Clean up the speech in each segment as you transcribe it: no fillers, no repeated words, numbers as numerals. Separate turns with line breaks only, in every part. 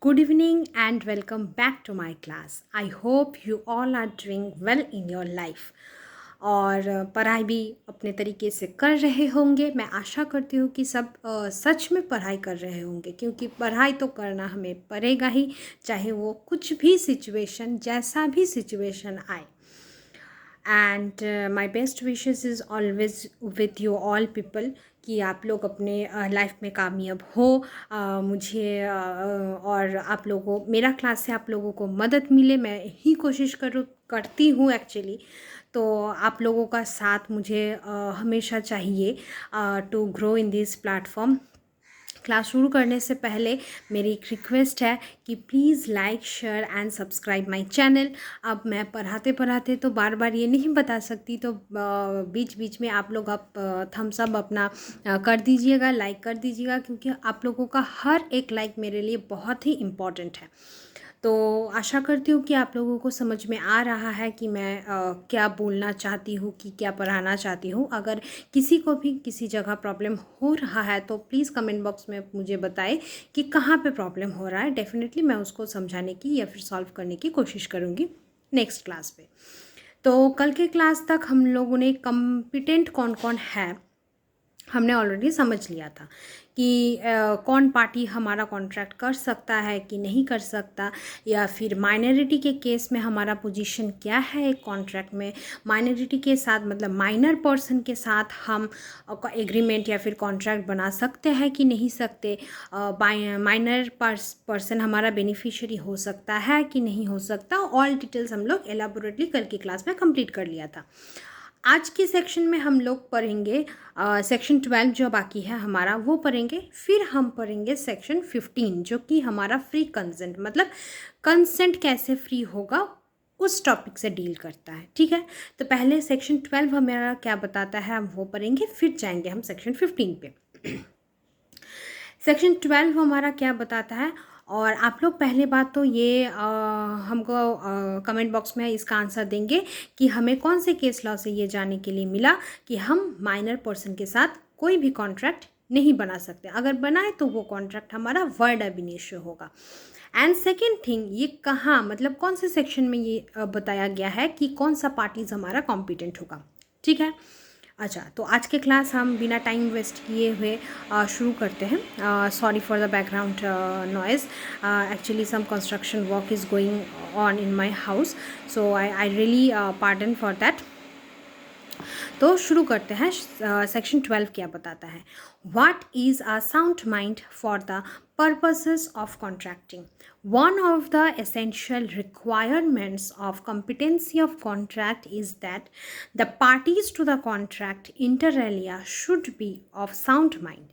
Good evening and welcome back to my class. I hope you all are doing well in your life. और पढ़ाई भी अपने तरीके से कर रहे होंगे। मैं आशा करती हूँ कि सब सच में पढ़ाई कर रहे होंगे, क्योंकि पढ़ाई तो करना हमें पड़ेगा ही, चाहे वो कुछ भी सिचुएशन, जैसा भी सिचुएशन आए। And my best wishes is always with you all people कि आप लोग अपने लाइफ में कामयाब हो। और आप लोगों, मेरा क्लास से आप लोगों को मदद मिले, मैं ही कोशिश करती हूँ एक्चुअली। तो आप लोगों का साथ मुझे हमेशा चाहिए to grow in this platform. Class शुरू करने से पहले मेरी एक रिक्वेस्ट है कि please like, share and subscribe my channel. अब मैं पढ़ाते पढ़ाते तो बार बार ये नहीं बता सकती, तो बीच बीच में आप लोग थम्स अप अपना कर दीजिएगा, लाइक कर दीजिएगा, क्योंकि आप लोगों का हर एक लाइक मेरे लिए बहुत ही इम्पॉर्टेंट है। तो आशा करती हूँ कि आप लोगों को समझ में आ रहा है कि मैं क्या बोलना चाहती हूँ, कि क्या पढ़ाना चाहती हूँ। अगर किसी को भी किसी जगह प्रॉब्लम हो रहा है तो प्लीज़ कमेंट बॉक्स में मुझे बताएं कि कहाँ पे प्रॉब्लम हो रहा है। डेफिनेटली मैं उसको समझाने की या फिर सॉल्व करने की कोशिश करूँगी नेक्स्ट क्लास पे। तो कल के क्लास तक हम लोगों ने कॉम्पिटेंट कौन कौन है हमने ऑलरेडी समझ लिया था कि कौन पार्टी हमारा कॉन्ट्रैक्ट कर सकता है कि नहीं कर सकता, या फिर माइनॉरिटी के केस में हमारा पोजीशन क्या है एक कॉन्ट्रैक्ट में। माइनॉरिटी के साथ मतलब माइनर पर्सन के साथ हम एग्रीमेंट या फिर कॉन्ट्रैक्ट बना सकते हैं कि नहीं सकते। माइनर पर्सन हमारा बेनिफिशियरी हो सकता है कि नहीं हो सकता। ऑल डिटेल्स हम लोग एलाबोरेटली कल की क्लास में कंप्लीट कर लिया था। आज के सेक्शन में हम लोग पढ़ेंगे सेक्शन 12 जो बाकी है हमारा वो पढ़ेंगे। फिर हम पढ़ेंगे सेक्शन 15 जो कि हमारा फ्री कंसेंट, मतलब कंसेंट कैसे फ्री होगा उस टॉपिक से डील करता है। ठीक है, तो पहले सेक्शन 12 हमारा क्या बताता है हम वो पढ़ेंगे, फिर जाएंगे हम सेक्शन 15 पे। सेक्शन 12 हमारा क्या बताता है, और आप लोग पहले बात तो ये हमको कमेंट बॉक्स में इसका आंसर देंगे कि हमें कौन से केस लॉ से ये जानने के लिए मिला कि हम माइनर पर्सन के साथ कोई भी कॉन्ट्रैक्ट नहीं बना सकते। अगर बनाए तो वो कॉन्ट्रैक्ट हमारा वर्ड अब इनिशियो होगा। एंड सेकेंड थिंग, ये कहाँ मतलब कौन से सेक्शन में ये बताया गया है कि कौन सा पार्टीज हमारा कॉम्पिटेंट होगा। ठीक है, अच्छा, तो आज के क्लास हम बिना टाइम वेस्ट किए हुए शुरू करते हैं। Sorry for the background noise, actually some construction work is going on in my house, so I really pardon for that. तो शुरू करते हैं। सेक्शन 12 क्या बताता है। What is a sound mind for the purposes of contracting? One of the essential requirements of competency of contract is that the parties to the contract inter alia should be of sound mind.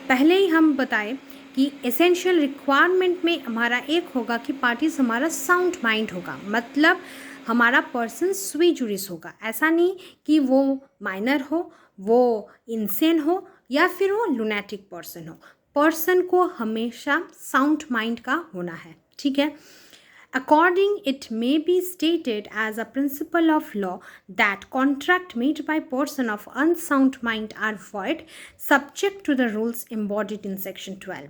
पहले ही हम बताएं कि essential requirement में हमारा एक होगा कि parties हमारा साउंड माइंड होगा, मतलब हमारा पर्सन सुई जुरिस होगा। ऐसा नहीं कि वो माइनर हो, वो इंसेन हो, या फिर वो लुनेटिक पर्सन हो। पर्सन को हमेशा साउंड माइंड का होना है। ठीक है, according it may be stated as a principle of law that contract made by person of unsound mind are void subject to the rules embodied in section 12.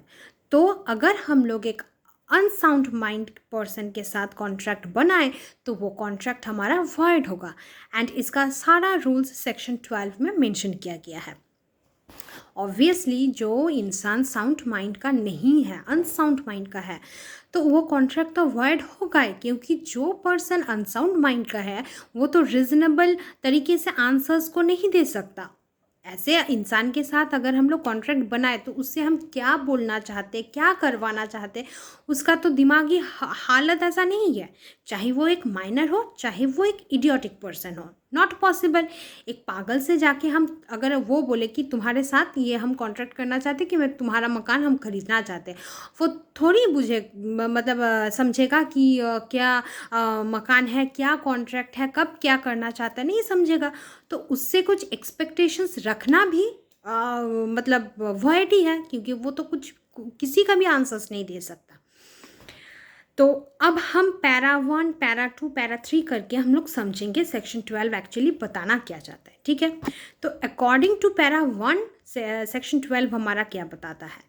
तो अगर हम लोग एक अनसाउंड माइंड पर्सन के साथ कॉन्ट्रैक्ट बनाए तो वो कॉन्ट्रैक्ट हमारा वॉइड होगा। एंड इसका सारा रूल्स सेक्शन 12 में मेंशन किया गया है। ऑब्वियसली जो इंसान साउंड माइंड का नहीं है, अनसाउंड माइंड का है, तो वो कॉन्ट्रैक्ट तो वॉइड होगा ही, क्योंकि जो पर्सन अनसाउंड माइंड का है वो तो रीजनेबल तरीके से आंसर्स को नहीं दे सकता। ऐसे इंसान के साथ अगर हम लोग कॉन्ट्रैक्ट बनाए तो उससे हम क्या बोलना चाहते, क्या करवाना चाहते, उसका तो दिमागी हालत ऐसा नहीं है। चाहे वो एक माइनर हो, चाहे वो एक इडियोटिक पर्सन हो, नॉट पॉसिबल। एक पागल से जाके हम अगर वो बोले कि तुम्हारे साथ ये हम कॉन्ट्रैक्ट करना चाहते कि मैं तुम्हारा मकान हम खरीदना चाहते, वो थोड़ी बुझे मतलब समझेगा कि क्या मकान है, क्या कॉन्ट्रैक्ट है, कब क्या करना चाहता है, नहीं समझेगा। तो उससे कुछ एक्सपेक्टेशंस रखना भी मतलब वॉइड ही है, क्योंकि वो तो कुछ किसी का भी आंसर्स नहीं दे सकता। तो अब हम पैरा 1, पैरा 2, पैरा 3 करके हम लोग समझेंगे सेक्शन 12 एक्चुअली बताना क्या चाहता है। ठीक है, तो अकॉर्डिंग टू पैरा 1 सेक्शन 12 हमारा क्या बताता है।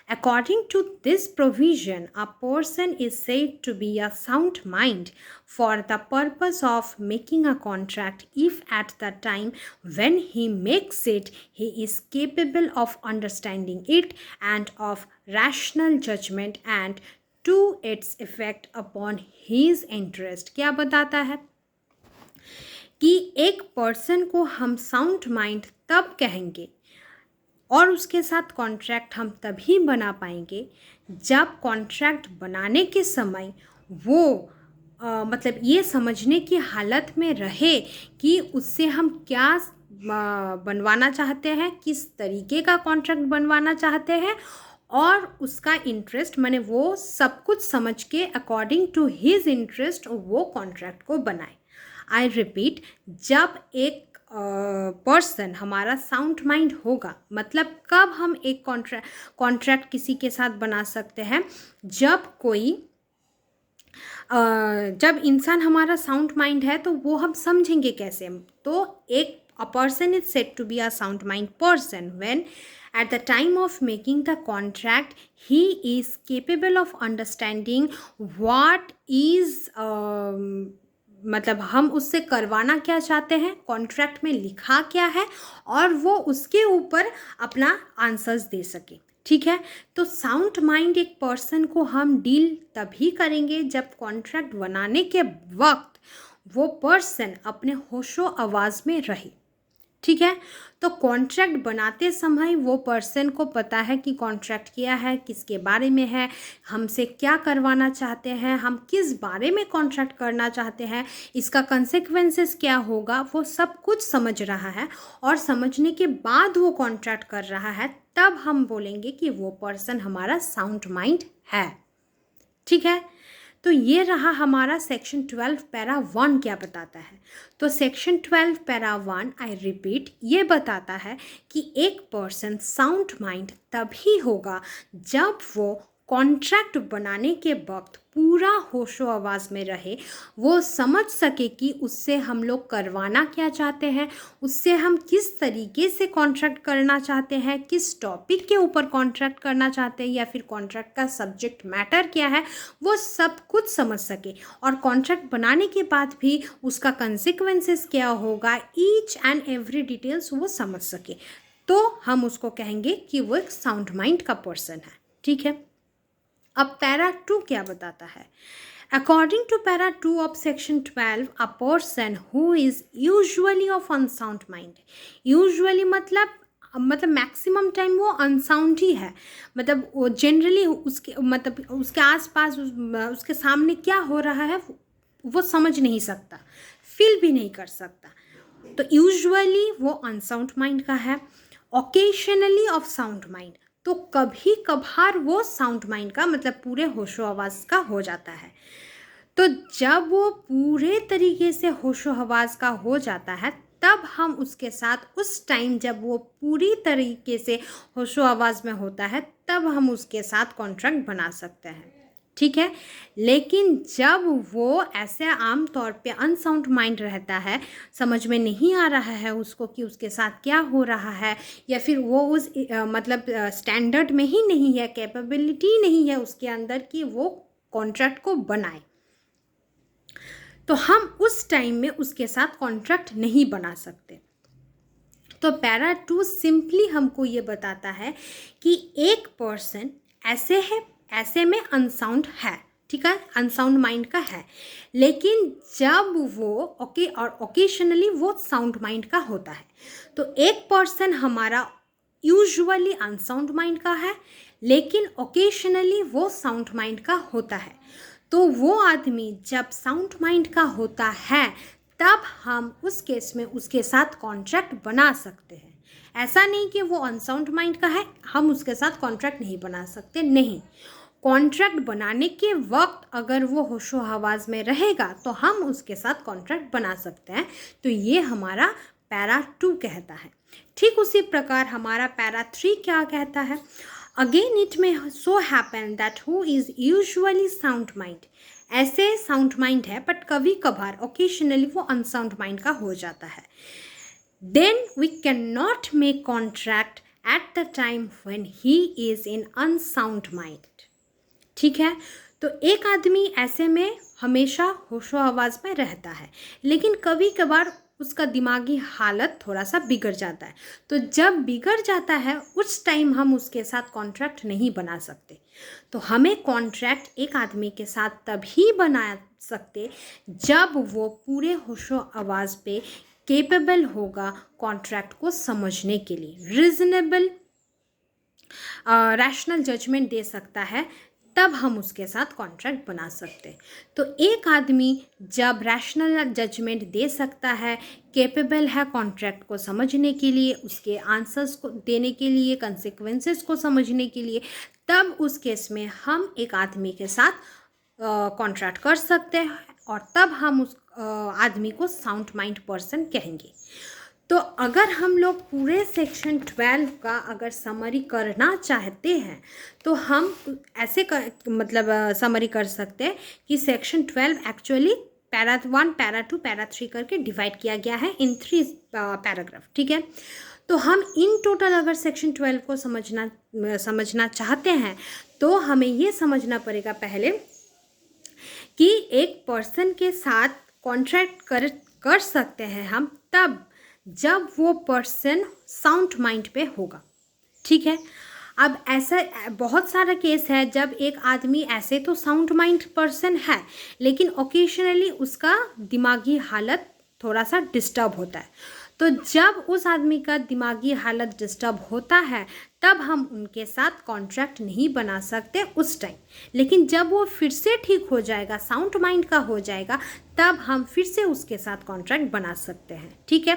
According to this provision, a person is said to be a sound mind for the purpose of making a contract if at the time when he makes it, he is capable of understanding it and of rational judgment and to its effect upon his interest. क्या बताता है कि एक person को हम sound mind तब कहेंगे और उसके साथ कॉन्ट्रैक्ट हम तभी बना पाएंगे जब कॉन्ट्रैक्ट बनाने के समय वो मतलब ये समझने की हालत में रहे कि उससे हम क्या बनवाना चाहते हैं, किस तरीके का कॉन्ट्रैक्ट बनवाना चाहते हैं और उसका इंटरेस्ट माने वो सब कुछ समझ के अकॉर्डिंग टू हिज इंटरेस्ट वो कॉन्ट्रैक्ट को बनाए। आई रिपीट, जब एक पर्सन हमारा साउंड माइंड होगा, मतलब कब हम एक कॉन्ट्रैक्ट किसी के साथ बना सकते हैं, जब इंसान हमारा साउंड माइंड है तो वो हम समझेंगे कैसे। तो a person is said to be a sound mind person when at the time of making the contract he is capable of understanding what is मतलब हम उससे करवाना क्या चाहते हैं, कॉन्ट्रैक्ट में लिखा क्या है और वो उसके ऊपर अपना आंसर्स दे सके। ठीक है, तो साउंड माइंड एक पर्सन को हम डील तभी करेंगे जब कॉन्ट्रैक्ट बनाने के वक्त वो पर्सन अपने होशो आवाज़ में रहे। ठीक है, तो कॉन्ट्रैक्ट बनाते समय वो पर्सन को पता है कि कॉन्ट्रैक्ट क्या है, किसके बारे में है, हमसे क्या करवाना चाहते हैं, हम किस बारे में कॉन्ट्रैक्ट करना चाहते हैं, इसका कंसेक्वेंसेस क्या होगा, वो सब कुछ समझ रहा है और समझने के बाद वो कॉन्ट्रैक्ट कर रहा है, तब हम बोलेंगे कि वो पर्सन हमारा साउंड माइंड है। ठीक है, तो ये रहा हमारा सेक्शन 12 पैरा 1 क्या बताता है। तो सेक्शन 12 पैरा 1 आई रिपीट ये बताता है कि एक पर्सन साउंड माइंड तभी होगा जब वो कॉन्ट्रैक्ट बनाने के वक्त पूरा होशो आवाज़ में रहे, वो समझ सके कि उससे हम लोग करवाना क्या चाहते हैं, उससे हम किस तरीके से कॉन्ट्रैक्ट करना चाहते हैं, किस टॉपिक के ऊपर कॉन्ट्रैक्ट करना चाहते हैं या फिर कॉन्ट्रैक्ट का सब्जेक्ट मैटर क्या है, वो सब कुछ समझ सके और कॉन्ट्रैक्ट बनाने के बाद भी उसका कंसिक्वेंसेस क्या होगा, ईच एंड एवरी डिटेल्स वो समझ सके, तो हम उसको कहेंगे कि वो एक साउंड माइंड का पर्सन है। ठीक है, अब पैरा 2 क्या बताता है। According to para 2 of section 12, a person who is usually of unsound mind, usually मतलब मैक्सिमम टाइम वो अनसाउंड ही है, मतलब वो जनरली उसके आसपास उसके सामने क्या हो रहा है वो समझ नहीं सकता, फील भी नहीं कर सकता, तो यूजुअली वो अनसाउंड माइंड का है। ओकेशनली ऑफ साउंड माइंड, तो कभी कभार वो साउंड माइंड का मतलब पूरे होशो आवाज़ का हो जाता है। तो जब वो पूरे तरीके से होशो आवाज़ का हो जाता है तब हम उसके साथ उस टाइम जब वो पूरी तरीके से होशो आवाज़ में होता है तब हम उसके साथ कॉन्ट्रैक्ट बना सकते हैं। ठीक है, लेकिन जब वो ऐसे आम तौर पे अनसाउंड माइंड रहता है, समझ में नहीं आ रहा है उसको कि उसके साथ क्या हो रहा है या फिर वो उस मतलब स्टैंडर्ड में ही नहीं है, कैपेबिलिटी नहीं है उसके अंदर कि वो कॉन्ट्रैक्ट को बनाए, तो हम उस टाइम में उसके साथ कॉन्ट्रैक्ट नहीं बना सकते। तो पैरा 2 सिंपली हमको ये बताता है कि एक पर्सन ऐसे में अनसाउंड है, ठीक है, अनसाउंड माइंड का है, लेकिन जब वो ओकेशनली वो साउंड माइंड का होता है। तो एक पर्सन हमारा यूजुअली अनसाउंड माइंड का है लेकिन ओकेशनली वो साउंड माइंड का होता है। तो वो आदमी जब साउंड माइंड का होता है तब हम उस केस में उसके साथ कॉन्ट्रैक्ट बना सकते हैं। ऐसा नहीं कि वो अनसाउंड माइंड का है हम उसके साथ कॉन्ट्रैक्ट नहीं बना सकते, नहीं, कॉन्ट्रैक्ट बनाने के वक्त अगर वो होशो हवास में रहेगा तो हम उसके साथ कॉन्ट्रैक्ट बना सकते हैं। तो ये हमारा पैरा 2 कहता है। ठीक उसी प्रकार हमारा पैरा 3 क्या कहता है, अगेन इट में सो happen that who is usually sound mind, ऐसे साउंड माइंड है बट कभी कभार ओकेशनली वो अनसाउंड माइंड का हो जाता है। Then we can not make contract at the time when he is in unsound mind. ठीक है, तो एक आदमी ऐसे में हमेशा होशो हवास में रहता है, लेकिन कभी कभार उसका दिमागी हालत थोड़ा सा बिगड़ जाता है। तो जब बिगड़ जाता है उस टाइम हम उसके साथ कॉन्ट्रैक्ट नहीं बना सकते। तो हमें कॉन्ट्रैक्ट एक आदमी के साथ तभी बना सकते जब वो पूरे होशो आवाज़ पे केपेबल होगा कॉन्ट्रैक्ट को समझने के लिए, रीजनेबल रैशनल जजमेंट दे सकता है, तब हम उसके साथ कॉन्ट्रैक्ट बना सकते हैं। तो एक आदमी जब रैशनल जजमेंट दे सकता है, केपेबल है कॉन्ट्रैक्ट को समझने के लिए, उसके आंसर्स को देने के लिए, कंसिक्वेंसेस को समझने के लिए, तब उस केस में हम एक आदमी के साथ कॉन्ट्रैक्ट कर सकते हैं और तब हम उस आदमी को साउंड माइंड पर्सन कहेंगे। तो अगर हम लोग पूरे सेक्शन 12 का अगर समरी करना चाहते हैं तो हम ऐसे समरी कर सकते हैं कि section 12 actually para 1, para 2, para 3 करके डिवाइड किया गया है इन 3 पैराग्राफ। ठीक है, तो हम इन टोटल अगर सेक्शन 12 को समझना चाहते हैं तो हमें ये समझना पड़ेगा पहले कि एक पर्सन के साथ कॉन्ट्रैक्ट कर सकते हैं हम तब जब वो पर्सन साउंड माइंड पे होगा। ठीक है, अब ऐसा बहुत सारा केस है जब एक आदमी ऐसे तो साउंड माइंड पर्सन है, लेकिन ओकेजनली उसका दिमागी हालत थोड़ा सा डिस्टर्ब होता है। तो जब उस आदमी का दिमागी हालत डिस्टर्ब होता है तब हम उनके साथ कॉन्ट्रैक्ट नहीं बना सकते उस टाइम, लेकिन जब वो फिर से ठीक हो जाएगा, साउंड माइंड का हो जाएगा, तब हम फिर से उसके साथ कॉन्ट्रैक्ट बना सकते हैं। ठीक है,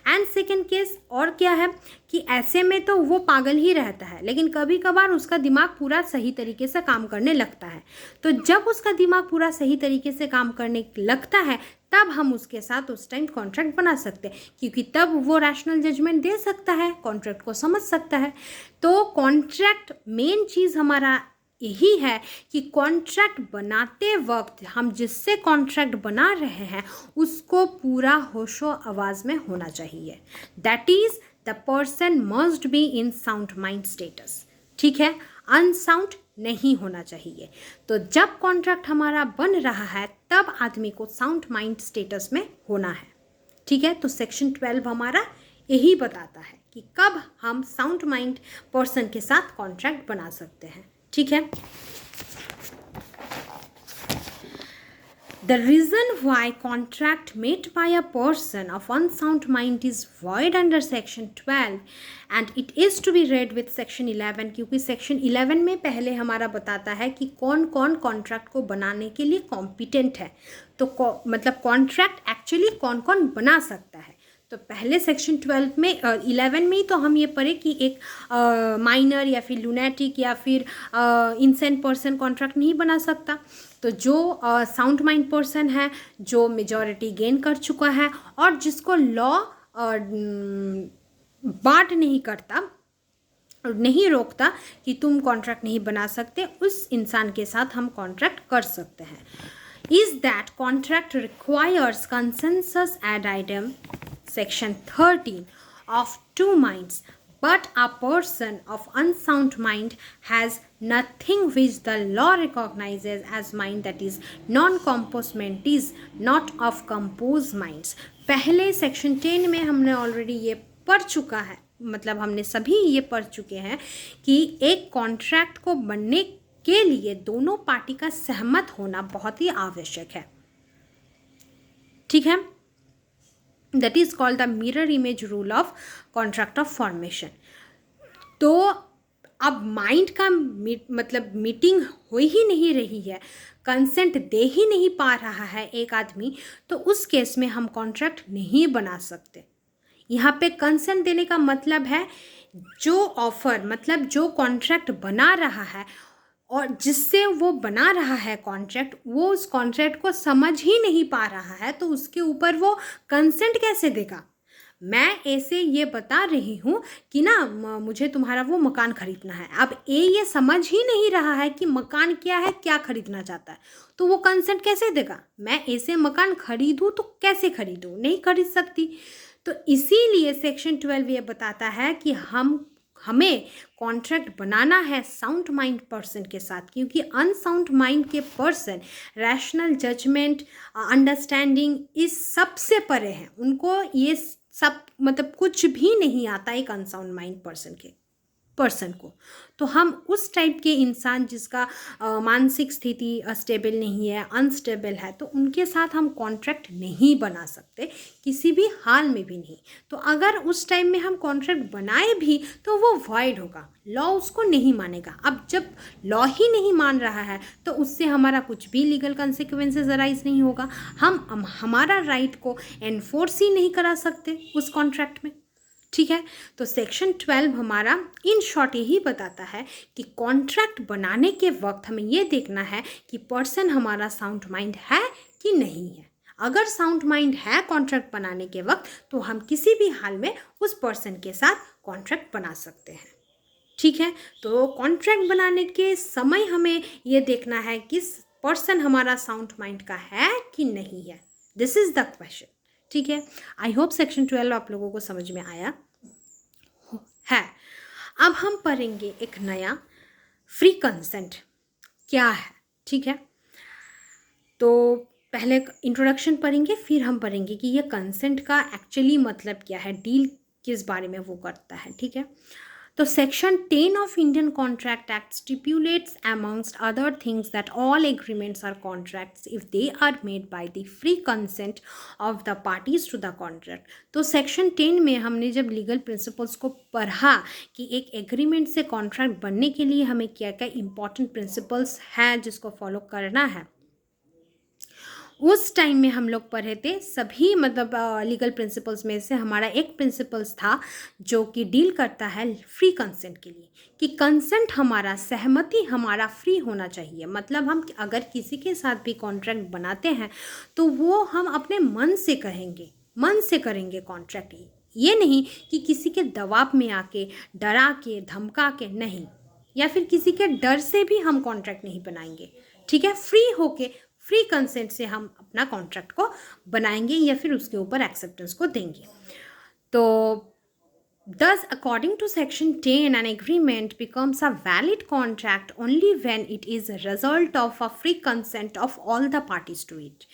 एंड सेकेंड केस और क्या है कि ऐसे में तो वो पागल ही रहता है, लेकिन कभी कभार उसका दिमाग पूरा सही तरीके से काम करने लगता है। तो जब उसका दिमाग पूरा सही तरीके से काम करने लगता है तब हम उसके साथ उस टाइम कॉन्ट्रैक्ट बना सकते हैं, क्योंकि तब वो रैशनल जजमेंट दे सकता है, कॉन्ट्रैक्ट को समझ सकता है। तो कॉन्ट्रैक्ट मेन चीज़ हमारा यही है कि कॉन्ट्रैक्ट बनाते वक्त हम जिससे कॉन्ट्रैक्ट बना रहे हैं उसको पूरा होशो आवाज़ में होना चाहिए। That is the person must be in sound mind status. ठीक है, अनसाउंड नहीं होना चाहिए। तो जब कॉन्ट्रैक्ट हमारा बन रहा है तब आदमी को साउंड माइंड स्टेटस में होना है। ठीक है, तो सेक्शन 12 हमारा यही बताता है कि कब हम साउंड माइंड पर्सन के साथ कॉन्ट्रैक्ट बना सकते हैं। ठीक है, The reason why contract made by a person of unsound mind is void under section 12 and it is to be read with section 11, क्योंकि section 11 में पहले हमारा बताता है कि कौन कौन कॉन्ट्रैक्ट को बनाने के लिए कॉम्पिटेंट है। तो मतलब कॉन्ट्रैक्ट एक्चुअली कौन कौन बना सकता है। तो पहले सेक्शन 12 में 11 में ही तो हम ये पढ़े कि एक माइनर या फिर लूनेटिक या फिर इंसेंट पर्सन कॉन्ट्रैक्ट नहीं बना सकता। तो जो साउंड माइंड पर्सन है, जो मेजॉरिटी गेन कर चुका है और जिसको लॉ बांट नहीं करता और नहीं रोकता कि तुम कॉन्ट्रैक्ट नहीं बना सकते, उस इंसान के साथ हम कॉन्ट्रैक्ट कर सकते हैं। Is that contract requires consensus ad idem, section 13 of two minds, but a person of unsound mind has nothing which the law recognizes as mind, that is non-composed mind is not of composed minds। पहले section 10 में हमने already ये पढ़ चुका है, मतलब हमने सभी ये पढ़ चुके हैं कि एक कॉन्ट्रैक्ट को बनने के लिए दोनों पार्टी का सहमत होना बहुत ही आवश्यक है। ठीक है, that is called the mirror image rule of contract of formation. तो अब माइंड का मतलब मीटिंग हो ही नहीं रही है, कंसेंट दे ही नहीं पा रहा है एक आदमी, तो उस केस में हम कॉन्ट्रैक्ट नहीं बना सकते। यहाँ पे कंसेंट देने का मतलब है जो ऑफर, मतलब जो कॉन्ट्रैक्ट बना रहा है और जिससे वो बना रहा है कॉन्ट्रैक्ट, वो उस कॉन्ट्रैक्ट को समझ ही नहीं पा रहा है, तो उसके ऊपर वो कंसेंट कैसे देगा। मैं ऐसे ये बता रही हूँ कि ना मुझे तुम्हारा वो मकान खरीदना है, अब ये समझ ही नहीं रहा है कि मकान क्या है, क्या खरीदना चाहता है, तो वो कंसेंट कैसे देगा। मैं ऐसे मकान खरीदूँ तो कैसे खरीदूँ, नहीं खरीद सकती। तो इसीलिए सेक्शन 12 ये बताता है कि हम हमें कॉन्ट्रैक्ट बनाना है साउंड माइंड पर्सन के साथ, क्योंकि अनसाउंड माइंड के पर्सन रैशनल जजमेंट, अंडरस्टैंडिंग इस सबसे परे हैं। उनको ये सब मतलब कुछ भी नहीं आता एक अनसाउंड माइंड पर्सन को। तो हम उस टाइप के इंसान जिसका मानसिक स्थिति स्टेबल नहीं है, अनस्टेबल है, तो उनके साथ हम कॉन्ट्रैक्ट नहीं बना सकते, किसी भी हाल में भी नहीं। तो अगर उस टाइम में हम कॉन्ट्रैक्ट बनाए भी तो वो वॉइड होगा, लॉ उसको नहीं मानेगा। अब जब लॉ ही नहीं मान रहा है तो उससे हमारा कुछ भी लीगल कंसिक्वेंसेज अराइज नहीं होगा। हम हमारा राइट को एनफोर्स ही नहीं करा सकते उस कॉन्ट्रैक्ट में। ठीक है, तो सेक्शन 12 हमारा इन शॉर्ट यही बताता है कि कॉन्ट्रैक्ट बनाने के वक्त हमें ये देखना है कि पर्सन हमारा साउंड माइंड है कि नहीं है। अगर साउंड माइंड है कॉन्ट्रैक्ट बनाने के वक्त तो हम किसी भी हाल में उस पर्सन के साथ कॉन्ट्रैक्ट बना सकते हैं। ठीक है, तो कॉन्ट्रैक्ट बनाने के समय हमें ये देखना है कि पर्सन हमारा साउंड माइंड का है कि नहीं है। This is the question. ठीक है, आई होप सेक्शन 12 आप लोगों को समझ में आया है। अब हम पढ़ेंगे एक नया फ्री कंसेंट क्या है। ठीक है, तो पहले इंट्रोडक्शन पढ़ेंगे, फिर हम पढ़ेंगे कि ये कंसेंट का एक्चुअली मतलब क्या है, डील किस बारे में वो करता है। ठीक है, तो section 10 of Indian contract act stipulates amongst other things that all agreements are contracts if they are made by the free consent of the parties to the contract. तो सेक्शन 10 में हमने जब लीगल प्रिंसिपल्स को पढ़ा कि एक agreement से contract बनने के लिए हमें क्या क्या इंपॉर्टेंट प्रिंसिपल्स हैं जिसको फॉलो करना है, उस टाइम में हम लोग पढ़े थे सभी मतलब लीगल प्रिंसिपल्स में से हमारा एक प्रिंसिपल्स था जो कि डील करता है फ्री कंसेंट के लिए, कि कंसेंट हमारा, सहमति हमारा फ्री होना चाहिए। मतलब हम अगर किसी के साथ भी कॉन्ट्रैक्ट बनाते हैं तो वो हम अपने मन से करेंगे कॉन्ट्रैक्ट। ये नहीं कि किसी के दबाव में आके, डरा के, धमका के नहीं, या फिर किसी के डर से भी हम कॉन्ट्रैक्ट नहीं बनाएंगे। ठीक है, फ्री होके, फ्री कंसेंट से हम अपना कॉन्ट्रैक्ट को बनाएंगे या फिर उसके ऊपर एक्सेप्टेंस को देंगे। तो thus according to section 10 an agreement becomes a valid contract only when it is a result of a free consent of all the parties to it।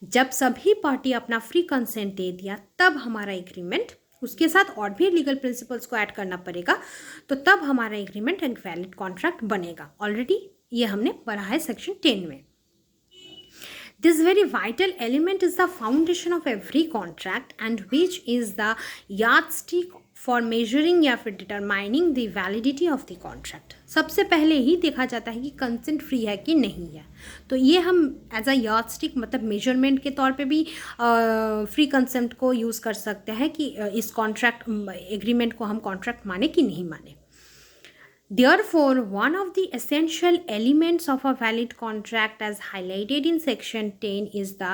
जब सभी पार्टी अपना फ्री कंसेंट दे दिया तब हमारा एग्रीमेंट, उसके साथ और भी लीगल प्रिंसिपल्स को ऐड करना पड़ेगा, तो तब हमारा एग्रीमेंट एक वैलिड कॉन्ट्रैक्ट बनेगा। ऑलरेडी ये हमने पढ़ा है सेक्शन 10 में। This very vital element is the foundation of every contract and which is the yardstick for measuring या फिर determining the validity of the contract। सबसे पहले ही देखा जाता है कि कंसेंट फ्री है कि नहीं है, तो ये हम एज अ यार्डस्टिक मतलब मेजरमेंट के तौर पे भी फ्री कंसेंट को यूज़ कर सकते हैं कि इस कॉन्ट्रैक्ट एग्रीमेंट को हम कॉन्ट्रैक्ट माने कि नहीं माने। Therefore, one of the essential elements of a valid contract as highlighted in section 10 is the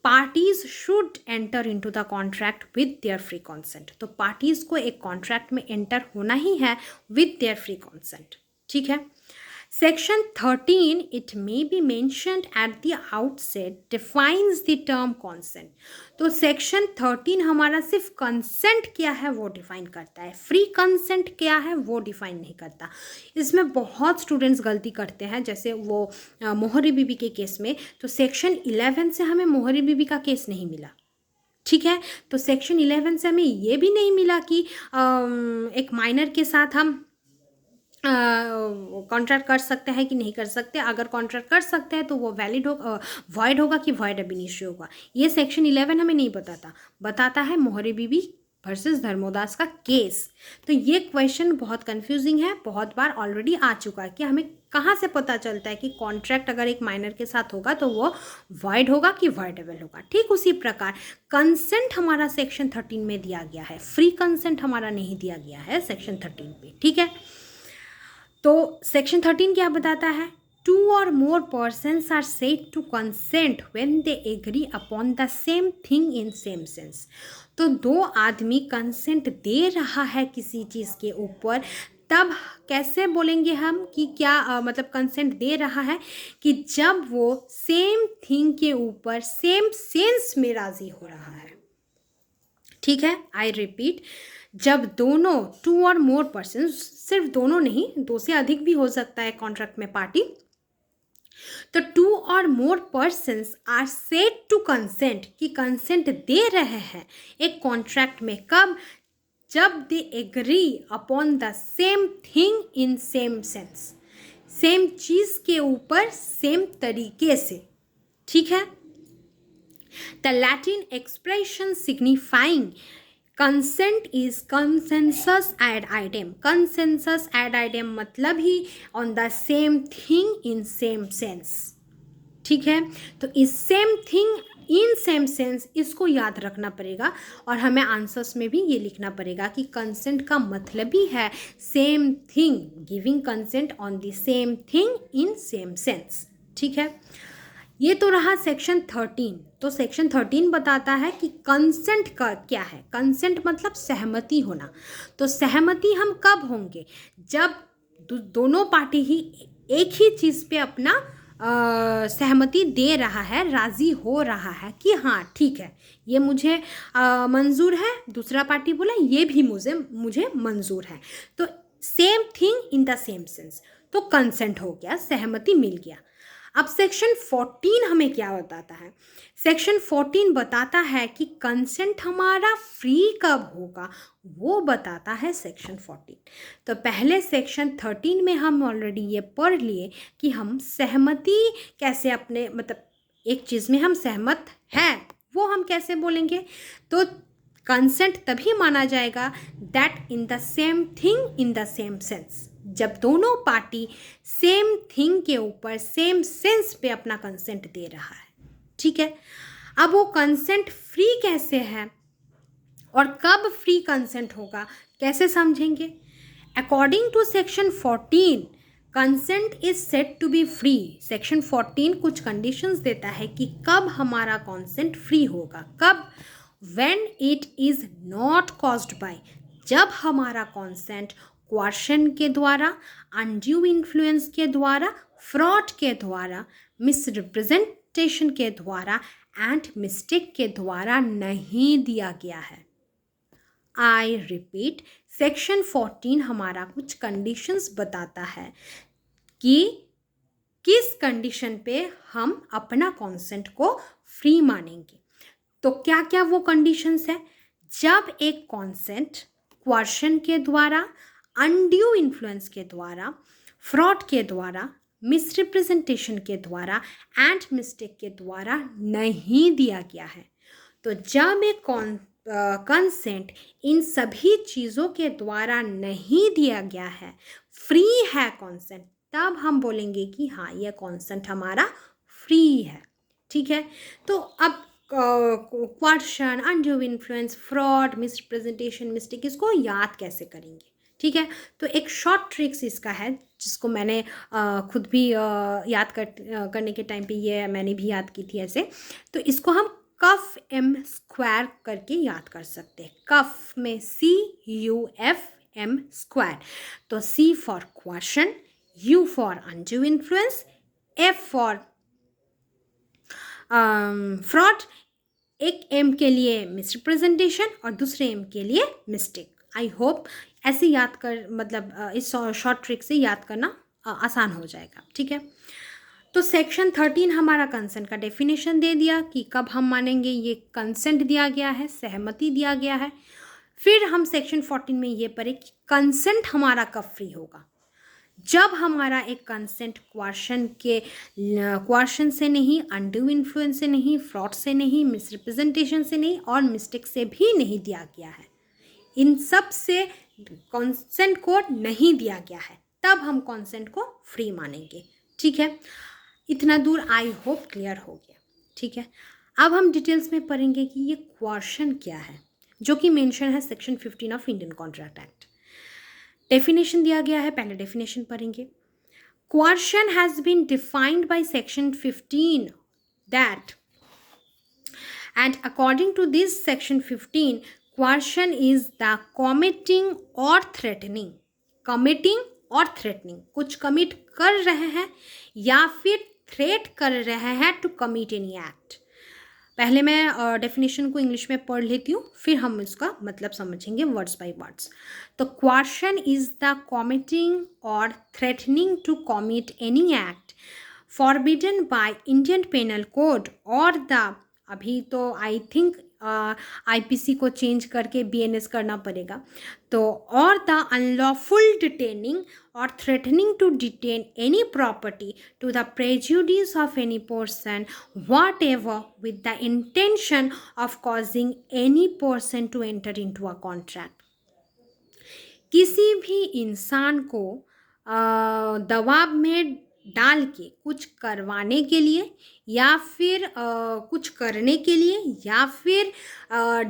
parties should enter into the contract with their free consent। तो parties को एक contract में enter होना ही है with their free consent। ठीक है, Section 13, it may be mentioned at the outset, defines the term consent। तो section 13 हमारा सिर्फ कंसेंट क्या है वो डिफाइन करता है, फ्री कंसेंट क्या है वो डिफाइन नहीं करता। इसमें बहुत स्टूडेंट्स गलती करते हैं, जैसे वो मोहरी बीबी के केस में, तो सेक्शन 11 से हमें मोहरी बीबी का केस नहीं मिला। ठीक है, तो सेक्शन 11 से हमें ये भी नहीं मिला कि एक माइनर के साथ हम कॉन्ट्रैक्ट कर सकते हैं कि नहीं कर सकते। अगर कॉन्ट्रैक्ट कर सकते हैं तो वो वैलिड होगा, वॉइड होगा कि वॉइड अब इनिशियो होगा, ये सेक्शन 11 हमें नहीं बताता है मोहरी बीबी वर्सेस धर्मोदास का केस। तो ये क्वेश्चन बहुत कंफ्यूजिंग है, बहुत बार ऑलरेडी आ चुका है कि हमें कहाँ से पता चलता है कि कॉन्ट्रैक्ट अगर एक माइनर के साथ होगा तो वो वॉइड होगा कि वॉइडेबल होगा। ठीक उसी प्रकार कंसेंट हमारा सेक्शन 13 में दिया गया है, फ्री कंसेंट हमारा नहीं दिया गया है सेक्शन 13 पे। ठीक है, तो सेक्शन 13 क्या बताता है, 2 or more persons are said to consent when they agree upon the same thing in same sense। तो 2 आदमी कंसेंट दे रहा है किसी चीज़ के ऊपर, तब कैसे बोलेंगे हम कि क्या मतलब कंसेंट दे रहा है, कि जब वो सेम थिंग के ऊपर सेम सेंस में राज़ी हो रहा है। ठीक है, आई रिपीट, जब दोनों, टू और मोर पर्सन, सिर्फ दोनों नहीं, दो से अधिक भी हो सकता है कॉन्ट्रैक्ट में पार्टी, तो टू और more persons are said to consent, कि कंसेंट दे रहे हैं एक कॉन्ट्रैक्ट में, कब? जब they agree upon the same thing in same sense, same चीज के ऊपर सेम तरीके से, ठीक है। The Latin expression signifying consent is consensus ad idem, consensus ad idem मतलब ही on the same thing in same sense, ठीक है। तो इस same thing in same sense, इसको याद रखना पड़ेगा और हमें आंसर्स में भी ये लिखना पड़ेगा कि कंसेंट का मतलब ही है same thing, giving consent on the same thing in same sense, ठीक है। ये तो रहा सेक्शन 13। तो सेक्शन 13 बताता है कि कंसेंट का क्या है। कंसेंट मतलब सहमति होना। तो सहमति हम कब होंगे? जब दोनों पार्टी ही एक ही चीज़ पे अपना सहमति दे रहा है, राज़ी हो रहा है कि हाँ ठीक है, ये मुझे मंजूर है, दूसरा पार्टी बोला ये भी मुझे मंजूर है, तो same thing in the same sense, तो कंसेंट हो गया, सहमति मिल गया। अब सेक्शन 14 हमें क्या बताता है? सेक्शन 14 बताता है कि कंसेंट हमारा फ्री कब होगा, वो बताता है सेक्शन 14। तो पहले सेक्शन 13 में हम ऑलरेडी ये पढ़ लिए कि हम सहमति कैसे अपने, मतलब एक चीज़ में हम सहमत हैं वो हम कैसे बोलेंगे। तो कंसेंट तभी माना जाएगा that in the same thing in the same sense, जब दोनों पार्टी सेम थिंग के ऊपर सेम सेंस पे अपना कंसेंट दे रहा है, ठीक है। अब वो कंसेंट फ्री कैसे है और कब फ्री कंसेंट होगा, कैसे समझेंगे? According to section 14 consent is said to be free. Section 14 कुछ कंडीशंस देता है कि कब हमारा कंसेंट फ्री होगा, कब? When it is not caused by, जब हमारा कंसेंट क्वेश्चन के द्वारा, अनड्यू इन्फ्लुएंस के द्वारा, फ्रॉड के द्वारा, मिसरिप्रेजेंटेशन के द्वारा एंड मिस्टेक के द्वारा नहीं दिया गया है। आई रिपीट, सेक्शन 14 हमारा कुछ कंडीशंस बताता है कि किस कंडीशन पे हम अपना कंसेंट को फ्री मानेंगे। तो क्या क्या वो कंडीशंस है? जब एक कंसेंट क्वेश्चन के द्वारा, अनड्यू इन्फ्लुएंस के द्वारा, फ्रॉड के द्वारा, मिसरिप्रेजेंटेशन के द्वारा एंड मिस्टेक के द्वारा नहीं दिया गया है। तो जब एक कंसेंट इन सभी चीज़ों के द्वारा नहीं दिया गया है, फ्री है कंसेंट, तब हम बोलेंगे कि हाँ यह कंसेंट हमारा फ्री है, ठीक है। तो अब question, undue influence, fraud, misrepresentation, mistake, इसको याद कैसे करेंगे, ठीक है। तो एक शॉर्ट ट्रिक्स इसका है जिसको मैंने खुद भी याद करने के टाइम पे ये मैंने भी याद की थी ऐसे। तो इसको हम कफ एम स्क्वायर करके याद कर सकते हैं। कफ में CUFM स्क्वायर। तो C for question, U for undue influence, F for fraud, एक एम के लिए मिसरिप्रेजेंटेशन और दूसरे एम के लिए मिस्टेक। आई होप ऐसे याद कर, मतलब इस शॉर्ट ट्रिक से याद करना आसान हो जाएगा, ठीक है। तो सेक्शन 13 हमारा कंसेंट का डेफिनेशन दे दिया कि कब हम मानेंगे ये कंसेंट दिया गया है, सहमति दिया गया है। फिर हम सेक्शन 14 में ये पढ़े कि कंसेंट हमारा कब फ्री होगा, जब हमारा एक कंसेंट क्वेश्चन से नहीं, अनड्यू इन्फ्लुएंस से नहीं, फ्रॉड से नहीं, मिसरिप्रेजेंटेशन से नहीं और मिस्टेक से भी नहीं दिया गया है, इन सब से कंसेंट को नहीं दिया गया है, तब हम कंसेंट को फ्री मानेंगे, ठीक है। इतना दूर आई होप क्लियर हो गया, ठीक है। अब हम डिटेल्स में पढ़ेंगे कि ये क्वेश्चन क्या है, जो कि मेंशन है section 15 of Indian contract act. Definition दिया गया है, पहले डेफिनेशन पढ़ेंगे। Coercion has been defined by section 15 that, and according to this section 15 coercion is the committing और थ्रेटनिंग, कमिटिंग और थ्रेटनिंग, कुछ कमिट कर रहे हैं या फिर थ्रेट कर रहे हैं टू कमिट एनी एक्ट। पहले मैं डेफिनेशन को इंग्लिश में पढ़ लेती हूँ, फिर हम इसका मतलब समझेंगे वर्ड्स बाय वर्ड्स। तो क्वार्शन इज द कॉमिटिंग और threatening to commit any act forbidden by Indian penal code और द, अभी तो आई थिंक आईपीसी को चेंज करके बीएनएस करना पड़ेगा, तो और the unlawful detaining or threatening to detain any property to the prejudice of any person whatever with the intention of causing any person to enter into a contract। किसी भी इंसान को दबाव में डाल के कुछ करवाने के लिए या फिर कुछ करने के लिए या फिर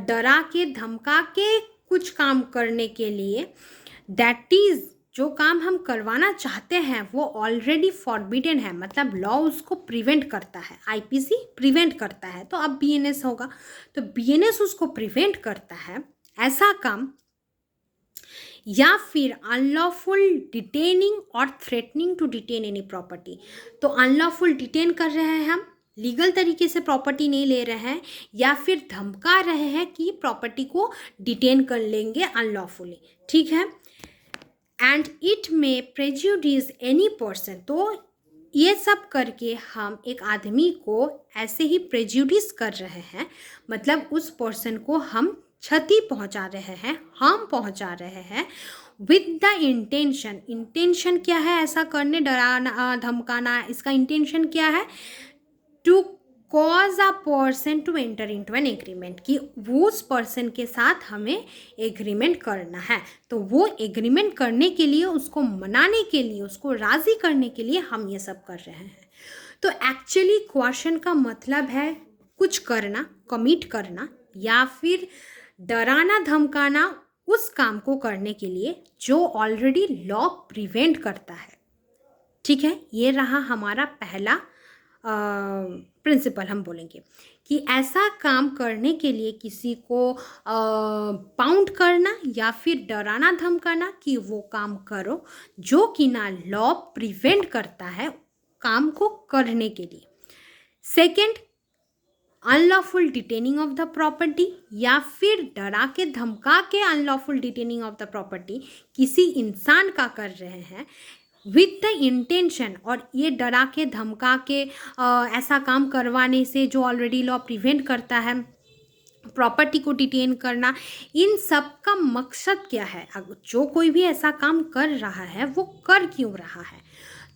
डरा के धमका के कुछ काम करने के लिए, दैट इज़ जो काम हम करवाना चाहते हैं वो ऑलरेडी फॉरबिडन है, मतलब लॉ उसको प्रिवेंट करता है, आईपीसी प्रिवेंट करता है, तो अब बीएनएस होगा, तो बीएनएस उसको प्रिवेंट करता है ऐसा काम, या फिर अनलॉफुल डिटेनिंग और threatening to detain any property. तो अनलॉफुल डिटेन कर रहे हैं हम, लीगल तरीके से प्रॉपर्टी नहीं ले रहे हैं, या फिर धमका रहे हैं कि प्रॉपर्टी को डिटेन कर लेंगे अनलॉफुली, ठीक है। And it may prejudice any person, तो ये सब करके हम एक आदमी को ऐसे ही प्रेजुडिस कर रहे हैं, मतलब उस पर्सन को हम क्षति पहुंचा रहे हैं, हम पहुंचा रहे हैं विद द इंटेंशन। इंटेंशन क्या है ऐसा करने, डराना धमकाना, इसका इंटेंशन क्या है, to cause a person to enter into an agreement, कि वो उस पर्सन के साथ हमें एग्रीमेंट करना है, तो वो एग्रीमेंट करने के लिए, उसको मनाने के लिए, उसको राज़ी करने के लिए हम ये सब कर रहे हैं। तो एक्चुअली क्वेश्चन का मतलब है कुछ करना, कमिट करना, या फिर डराना धमकाना उस काम को करने के लिए जो ऑलरेडी लॉ प्रिवेंट करता है, ठीक है। ये रहा हमारा पहला प्रिंसिपल। हम बोलेंगे कि ऐसा काम करने के लिए किसी को पाउंड करना या फिर डराना धमकाना कि वो काम करो जो कि ना लॉ प्रिवेंट करता है काम को करने के लिए। Second, unlawful detaining of the property, या फिर डरा के धमका के unlawful detaining of the property किसी इंसान का कर रहे हैं विद द इंटेंशन, और ये डरा के धमका के ऐसा काम करवाने से जो ऑलरेडी लॉ प्रिवेंट करता है प्रॉपर्टी को डिटेन करना, इन सब का मकसद क्या है, जो कोई भी ऐसा काम कर रहा है वो कर क्यों रहा है।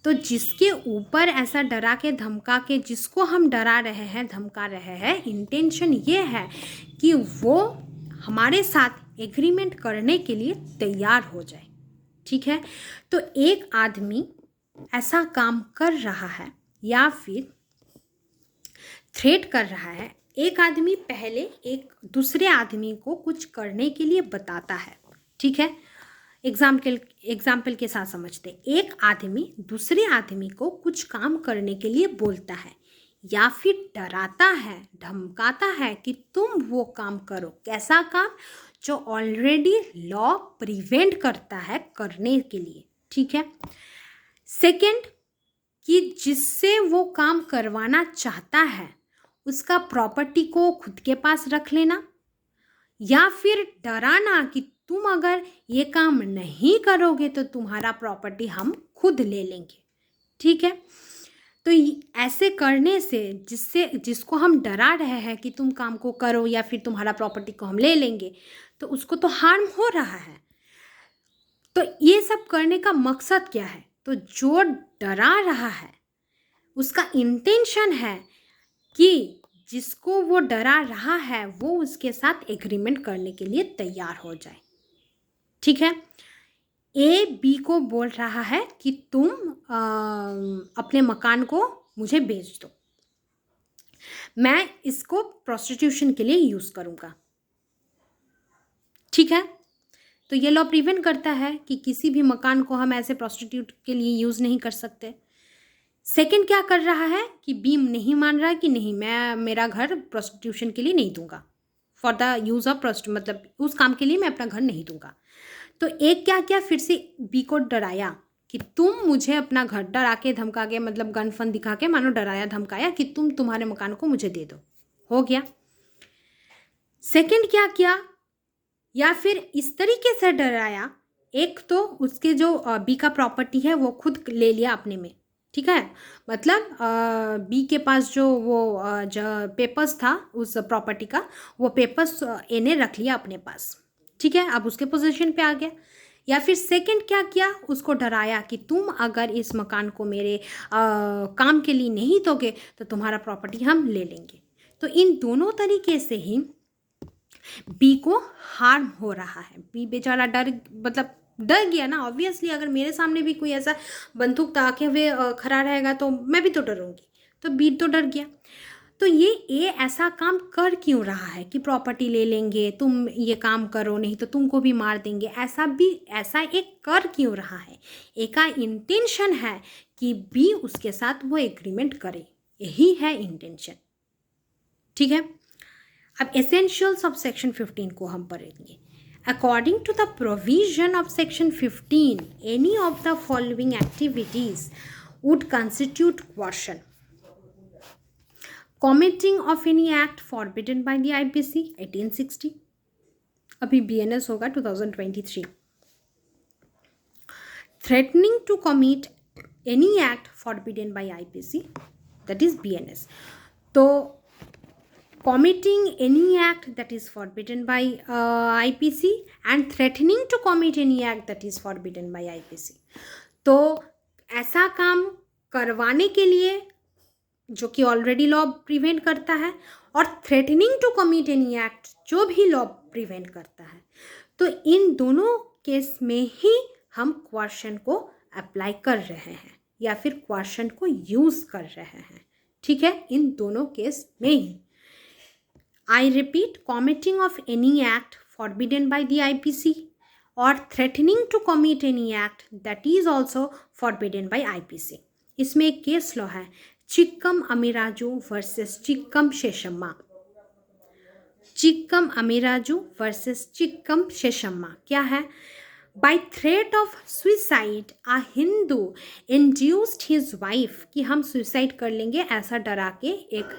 तो जिसके ऊपर ऐसा डरा के धमका के, जिसको हम डरा रहे हैं धमका रहे हैं, इंटेंशन ये है कि वो हमारे साथ एग्रीमेंट करने के लिए तैयार हो जाए, ठीक है। तो एक आदमी ऐसा काम कर रहा है या फिर थ्रेट कर रहा है, एक आदमी पहले एक दूसरे आदमी को कुछ करने के लिए बताता है, ठीक है। एग्जाम्पल के साथ समझते, एक आदमी दूसरे आदमी को कुछ काम करने के लिए बोलता है या फिर डराता है धमकाता है कि तुम वो काम करो, कैसा काम, जो ऑलरेडी लॉ प्रिवेंट करता है करने के लिए, ठीक है। सेकंड, कि जिससे वो काम करवाना चाहता है उसका प्रॉपर्टी को खुद के पास रख लेना, या फिर डराना कि तुम अगर ये काम नहीं करोगे तो तुम्हारा प्रॉपर्टी हम खुद ले लेंगे, ठीक है। तो ऐसे करने से जिसको हम डरा रहे हैं कि तुम काम को करो या फिर तुम्हारा प्रॉपर्टी को हम ले लेंगे, तो उसको तो हार्म हो रहा है। तो ये सब करने का मकसद क्या है, तो जो डरा रहा है उसका इंटेंशन है कि जिसको वो डरा रहा है वो उसके साथ एग्रीमेंट करने के लिए तैयार हो जाए, ठीक है। ए बी को बोल रहा है कि तुम अपने मकान को मुझे बेच दो, मैं इसको प्रोस्टिट्यूशन के लिए यूज़ करूँगा, ठीक है। तो ये लॉ प्रिवेंट करता है कि किसी भी मकान को हम ऐसे प्रोस्टिट्यूट के लिए यूज़ नहीं कर सकते। सेकंड क्या कर रहा है कि बी नहीं मान रहा है कि नहीं, मैं मेरा घर प्रोस्टिट्यूशन के लिए नहीं दूंगा, फॉर द यूज़ ऑफ मतलब उस काम के लिए मैं अपना घर नहीं दूंगा। तो एक क्या किया, फिर से बी को डराया कि तुम मुझे अपना घर, डरा के धमका के, मतलब गन फन दिखा के मानो डराया धमकाया कि तुम तुम्हारे मकान को मुझे दे दो, हो गया। सेकंड क्या किया, या फिर इस तरीके से डराया, एक तो उसके जो बी का प्रॉपर्टी है वो खुद ले लिया अपने में, ठीक है, मतलब बी के पास जो वो जो पेपर्स था उस प्रॉपर्टी का, वो पेपर्स ए ने रख लिया अपने पास, ठीक है, अब उसके पोजीशन पे आ गया। या फिर सेकंड क्या किया, उसको डराया कि तुम अगर इस मकान को मेरे काम के लिए नहीं दोगे तो तुम्हारा प्रॉपर्टी हम ले लेंगे। तो इन दोनों तरीके से ही बी को हार्म हो रहा है। बी बेचारा मतलब डर गया ना, ऑब्वियसली अगर मेरे सामने भी कोई ऐसा बंदूक ताके हुए खड़ा रहेगा तो मैं भी तो डरूंगी, तो बी तो डर गया। तो ये ए ऐसा काम कर क्यों रहा है कि प्रॉपर्टी ले लेंगे, तुम ये काम करो नहीं तो तुमको भी मार देंगे, ऐसा एक कर क्यों रहा है। ए का इंटेंशन है कि बी उसके साथ वो एग्रीमेंट करे, यही है इंटेंशन, ठीक है। अब एसेंशियल्स ऑफ सेक्शन 15 को हम पढ़ेंगे। According to the provision of section 15, any of the following activities would constitute coercion. Committing of any act forbidden by the IPC 1860, अभी बीएनएस होगा 2023। Threatening to commit any act forbidden by IPC, that is BNS. तो committing any act that is forbidden by IPC and threatening to commit any act that is forbidden by IPC। तो ऐसा काम करवाने के लिए जो कि ऑलरेडी लॉ प्रिवेंट करता है, और threatening to commit any act जो भी लॉ प्रिवेंट करता है, तो इन दोनों केस में ही हम क्वार्शन को अप्लाई कर रहे हैं या फिर क्वार्शन को यूज़ कर रहे हैं, ठीक है, इन दोनों केस में ही। I repeat, committing of any act forbidden by the IPC or threatening to commit any act that is also forbidden by IPC। इसमें एक केस लॉ है, चिक्कम अमीराजू वर्सेस चिक्कम शेषम्मा। चिक्कम अमीराजू वर्सेस चिक्कम शेषम्मा क्या है? By threat of suicide, a Hindu induced his wife कि हम suicide कर लेंगे, ऐसा डरा के एक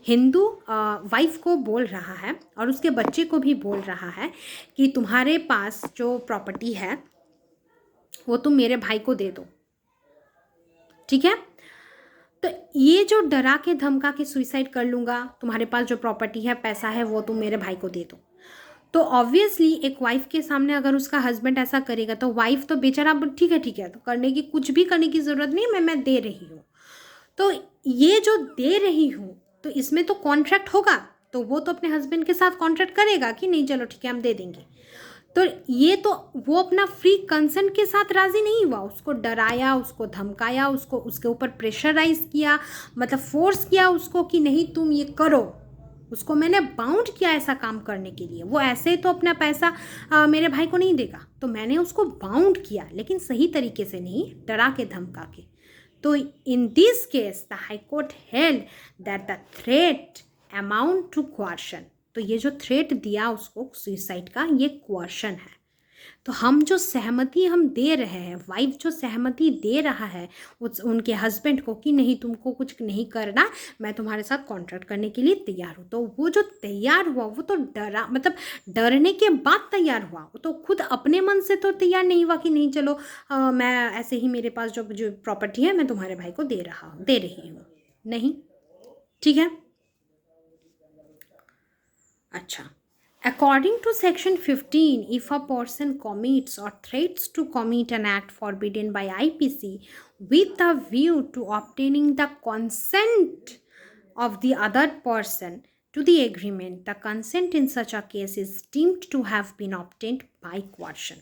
हिंदू वाइफ को बोल रहा है और उसके बच्चे को भी बोल रहा है कि तुम्हारे पास जो प्रॉपर्टी है वो तुम मेरे भाई को दे दो, ठीक है। तो ये जो डरा के धमका के सुसाइड कर लूँगा, तुम्हारे पास जो प्रॉपर्टी है पैसा है वो तुम मेरे भाई को दे दो, तो ऑब्वियसली एक वाइफ के सामने अगर उसका हस्बैंड ऐसा करेगा तो वाइफ तो बेचारा ठीक है तो करने की कुछ भी करने की ज़रूरत नहीं, मैं दे रही हूँ। तो ये जो दे रही हूँ तो इसमें तो कॉन्ट्रैक्ट होगा, तो वो तो अपने हस्बैंड के साथ कॉन्ट्रैक्ट करेगा कि नहीं चलो ठीक है हम दे देंगे। तो ये तो वो अपना फ्री कंसेंट के साथ राज़ी नहीं हुआ, उसको डराया, उसको धमकाया, उसको उसके ऊपर प्रेशराइज किया, मतलब फोर्स किया उसको कि नहीं तुम ये करो, उसको मैंने बाउंड किया ऐसा काम करने के लिए। वो ऐसे तो अपना पैसा मेरे भाई को नहीं देगा, तो मैंने उसको बाउंड किया, लेकिन सही तरीके से नहीं, डरा के धमका के। तो in this case the high court held that the threat amount to coercion. तो ये जो थ्रेट दिया उसको सुसाइड का, ये क्वार्शन है। तो हम जो सहमति हम दे रहे हैं, वाइफ जो सहमति दे रहा है उनके हस्बैंड को कि नहीं तुमको कुछ नहीं करना, मैं तुम्हारे साथ कॉन्ट्रैक्ट करने के लिए तैयार हूँ, तो वो जो तैयार हुआ वो तो डरा, मतलब डरने के बाद तैयार हुआ, वो तो खुद अपने मन से तो तैयार नहीं हुआ कि नहीं चलो मैं ऐसे ही मेरे पास जो प्रॉपर्टी है मैं तुम्हारे भाई को दे रही हूँ, नहीं, ठीक है। अच्छा, according to section 15, if a person commits or threats to commit an act forbidden by IPC with a view to obtaining the consent of the other person to the agreement, the consent in such a case is deemed to have been obtained by coercion।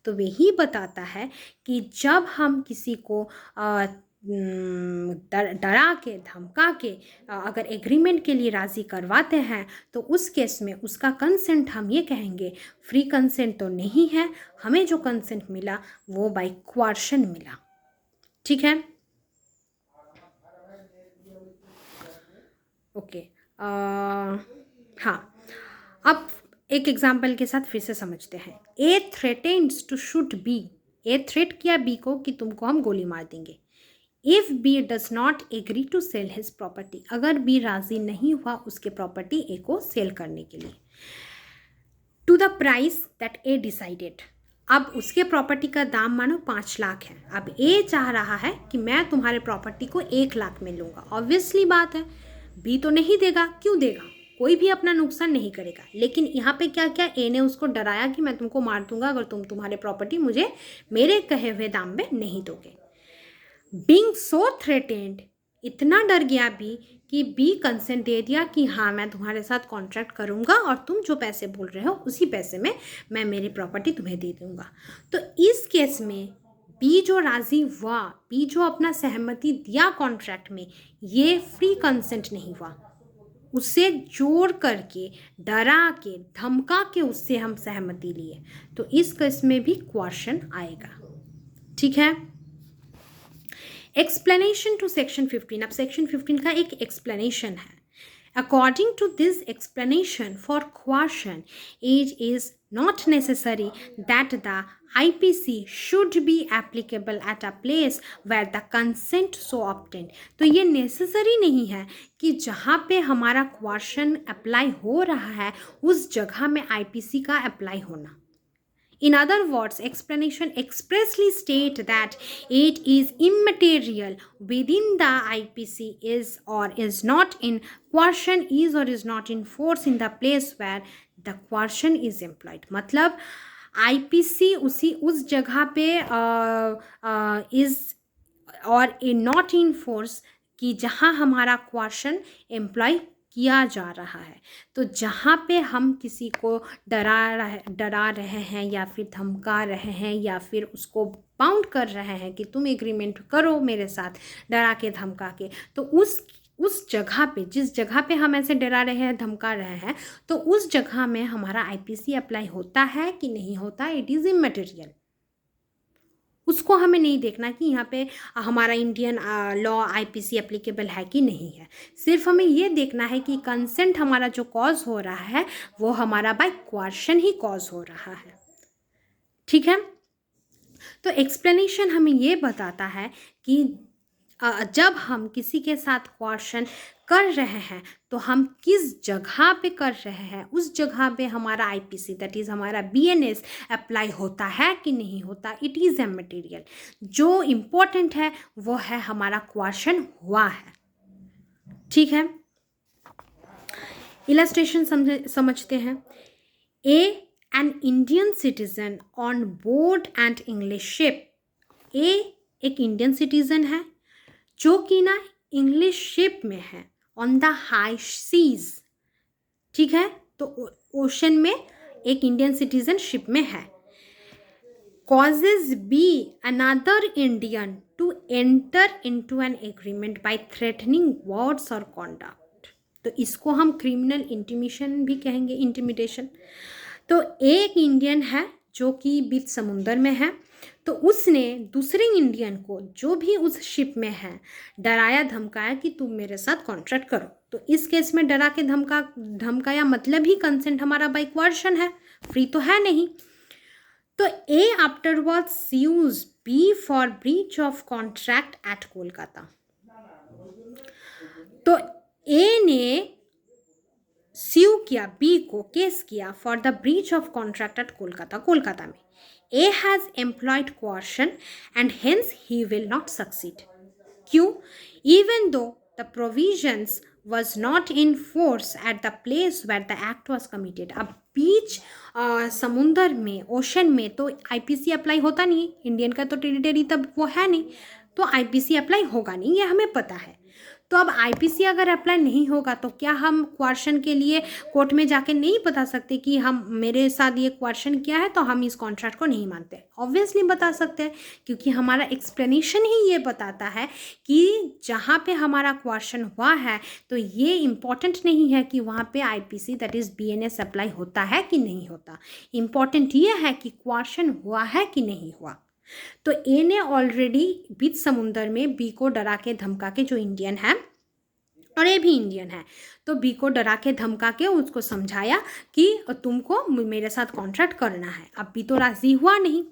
तो वही बताता है कि जब हम किसी को डरा के धमका के अगर एग्रीमेंट के लिए राज़ी करवाते हैं तो उस केस में उसका कंसेंट हम ये कहेंगे फ्री कंसेंट तो नहीं है, हमें जो कंसेंट मिला वो बाय क्वार्शन मिला, ठीक है। ओके, हाँ, अब एक एग्जाम्पल के साथ फिर से समझते हैं। A threatens to shoot B, A threat किया बी को कि तुमको हम गोली मार देंगे। If B does not agree to sell his property, अगर बी राजी नहीं हुआ उसके प्रॉपर्टी ए को सेल करने के लिए, to the price that a decided, अब उसके प्रॉपर्टी का दाम मानो 5 लाख है, अब ए चाह रहा है कि मैं तुम्हारे प्रॉपर्टी को 1 लाख में लूँगा। ऑब्वियसली बात है, बी तो नहीं देगा, क्यों देगा, कोई भी अपना नुकसान नहीं करेगा। लेकिन यहाँ पे क्या क्या, ए ने उसको डराया कि मैं तुमको मार दूंगा अगर तुम तुम्हारे प्रॉपर्टी मुझे मेरे कहे हुए दाम में नहीं दोगे। बीइंग सो थ्रेटेंड, इतना डर गया बी कि बी कंसेंट दे दिया कि हाँ मैं तुम्हारे साथ कॉन्ट्रैक्ट करूँगा और तुम जो पैसे बोल रहे हो उसी पैसे में मैं मेरी प्रॉपर्टी तुम्हें दे दूँगा। तो इस केस में बी जो राज़ी हुआ, बी जो अपना सहमति दिया कॉन्ट्रैक्ट में, ये फ्री कंसेंट नहीं हुआ, उससे जोर करके डरा के धमका के उससे हम सहमति लिए, तो इस केस में भी क्वेश्चन आएगा। ठीक है, एक्सप्लेनेशन टू सेक्शन 15। अब सेक्शन 15 का एक एक्सप्लेनेशन है। According to this explanation for coercion it is not necessary that the IPC should be applicable at a place where the consent so obtained। तो ये नेसेसरी नहीं है कि जहाँ पे हमारा क्वेश्चन अप्लाई हो रहा है उस जगह में IPC का अप्लाई होना। In other words, explanation expressly state that it is immaterial within the IPC is or is not in question is or is not in force in the place where the question is employed। मतलब IPC उस जगह पे is और not in force कि जहाँ हमारा question employ किया जा रहा है। तो जहाँ पे हम किसी को डरा रहे हैं या फिर धमका रहे हैं या फिर उसको बाउंड कर रहे हैं कि तुम एग्रीमेंट करो मेरे साथ डरा के धमका के, तो उस जगह पे, जिस जगह पे हम ऐसे डरा रहे हैं धमका रहे हैं, तो उस जगह में हमारा IPC अप्लाई होता है कि नहीं होता, इट इज़ इमैटेरियल। उसको हमें नहीं देखना कि यहाँ पे हमारा इंडियन लॉ IPC एप्लीकेबल है कि नहीं है, सिर्फ हमें ये देखना है कि कंसेंट हमारा जो कॉज हो रहा है वो हमारा बाय क्वेश्चन ही कॉज हो रहा है। ठीक है, तो एक्सप्लेनेशन हमें ये बताता है कि जब हम किसी के साथ क्वेश्चन कर रहे हैं तो हम किस जगह पे कर रहे हैं, उस जगह पे हमारा IPC दैट इज़ हमारा BNS अप्लाई होता है कि नहीं होता, इट इज़ ए मटेरियल। जो इम्पोर्टेंट है वो है हमारा क्वेश्चन हुआ है। ठीक है, इलस्ट्रेशन समझते हैं। An Indian citizen on board and English ship, एक इंडियन सिटीजन है जो कि ना इंग्लिश शिप में है ऑन द हाई सीज। ठीक है, तो ओशन में एक इंडियन सिटीजन शिप में है। Causes be another Indian to enter into an agreement by threatening words और कॉन्डक्ट, तो इसको हम क्रिमिनल इंटीमिशन भी कहेंगे, इंटिमिडेशन। तो एक इंडियन है जो कि बीच समुंदर में है, तो उसने दूसरे इंडियन को जो भी उस शिप में है डराया धमकाया कि तुम मेरे साथ कॉन्ट्रैक्ट करो। तो इस केस में डरा के धमकाया मतलब ही कंसेंट हमारा बाय क्वेश्चन है, फ्री तो है नहीं। तो A afterward sues B for breach of contract at Kolkata. तो ए ने स्यू किया, बी को केस किया for the breach of contract at Kolkata में। A has employed coercion and hence he will not succeed। क्यों? Even though the provisions was not in force at the place where the act was committed। अब बीच समुंदर में, ocean में तो IPC apply होता नहीं, Indian का तो टेरिटरी तब वो है नहीं, तो IPC अप्लाई होगा नहीं, ये हमें पता है। तो अब IPC अगर अप्लाई नहीं होगा तो क्या हम क्वेश्चन के लिए कोर्ट में जाके नहीं बता सकते कि हम मेरे साथ ये क्वेश्चन किया है तो हम इस कॉन्ट्रैक्ट को नहीं मानते? ऑब्वियसली बता सकते हैं, क्योंकि हमारा एक्सप्लेनेशन ही ये बताता है कि जहाँ पे हमारा क्वेश्चन हुआ है तो ये इम्पॉर्टेंट नहीं है कि वहाँ पे IPC that is BNS apply होता है कि नहीं होता। इम्पॉर्टेंट ये है कि क्वेश्चन हुआ है कि नहीं हुआ। तो ए ने ऑलरेडी बीच समुंदर में बी को डरा के धमका के, जो इंडियन है और ए भी इंडियन है, तो बी को डरा के धमका के उसको समझाया कि तुमको मेरे साथ कॉन्ट्रैक्ट करना है। अब बी तो राज़ी हुआ नहीं,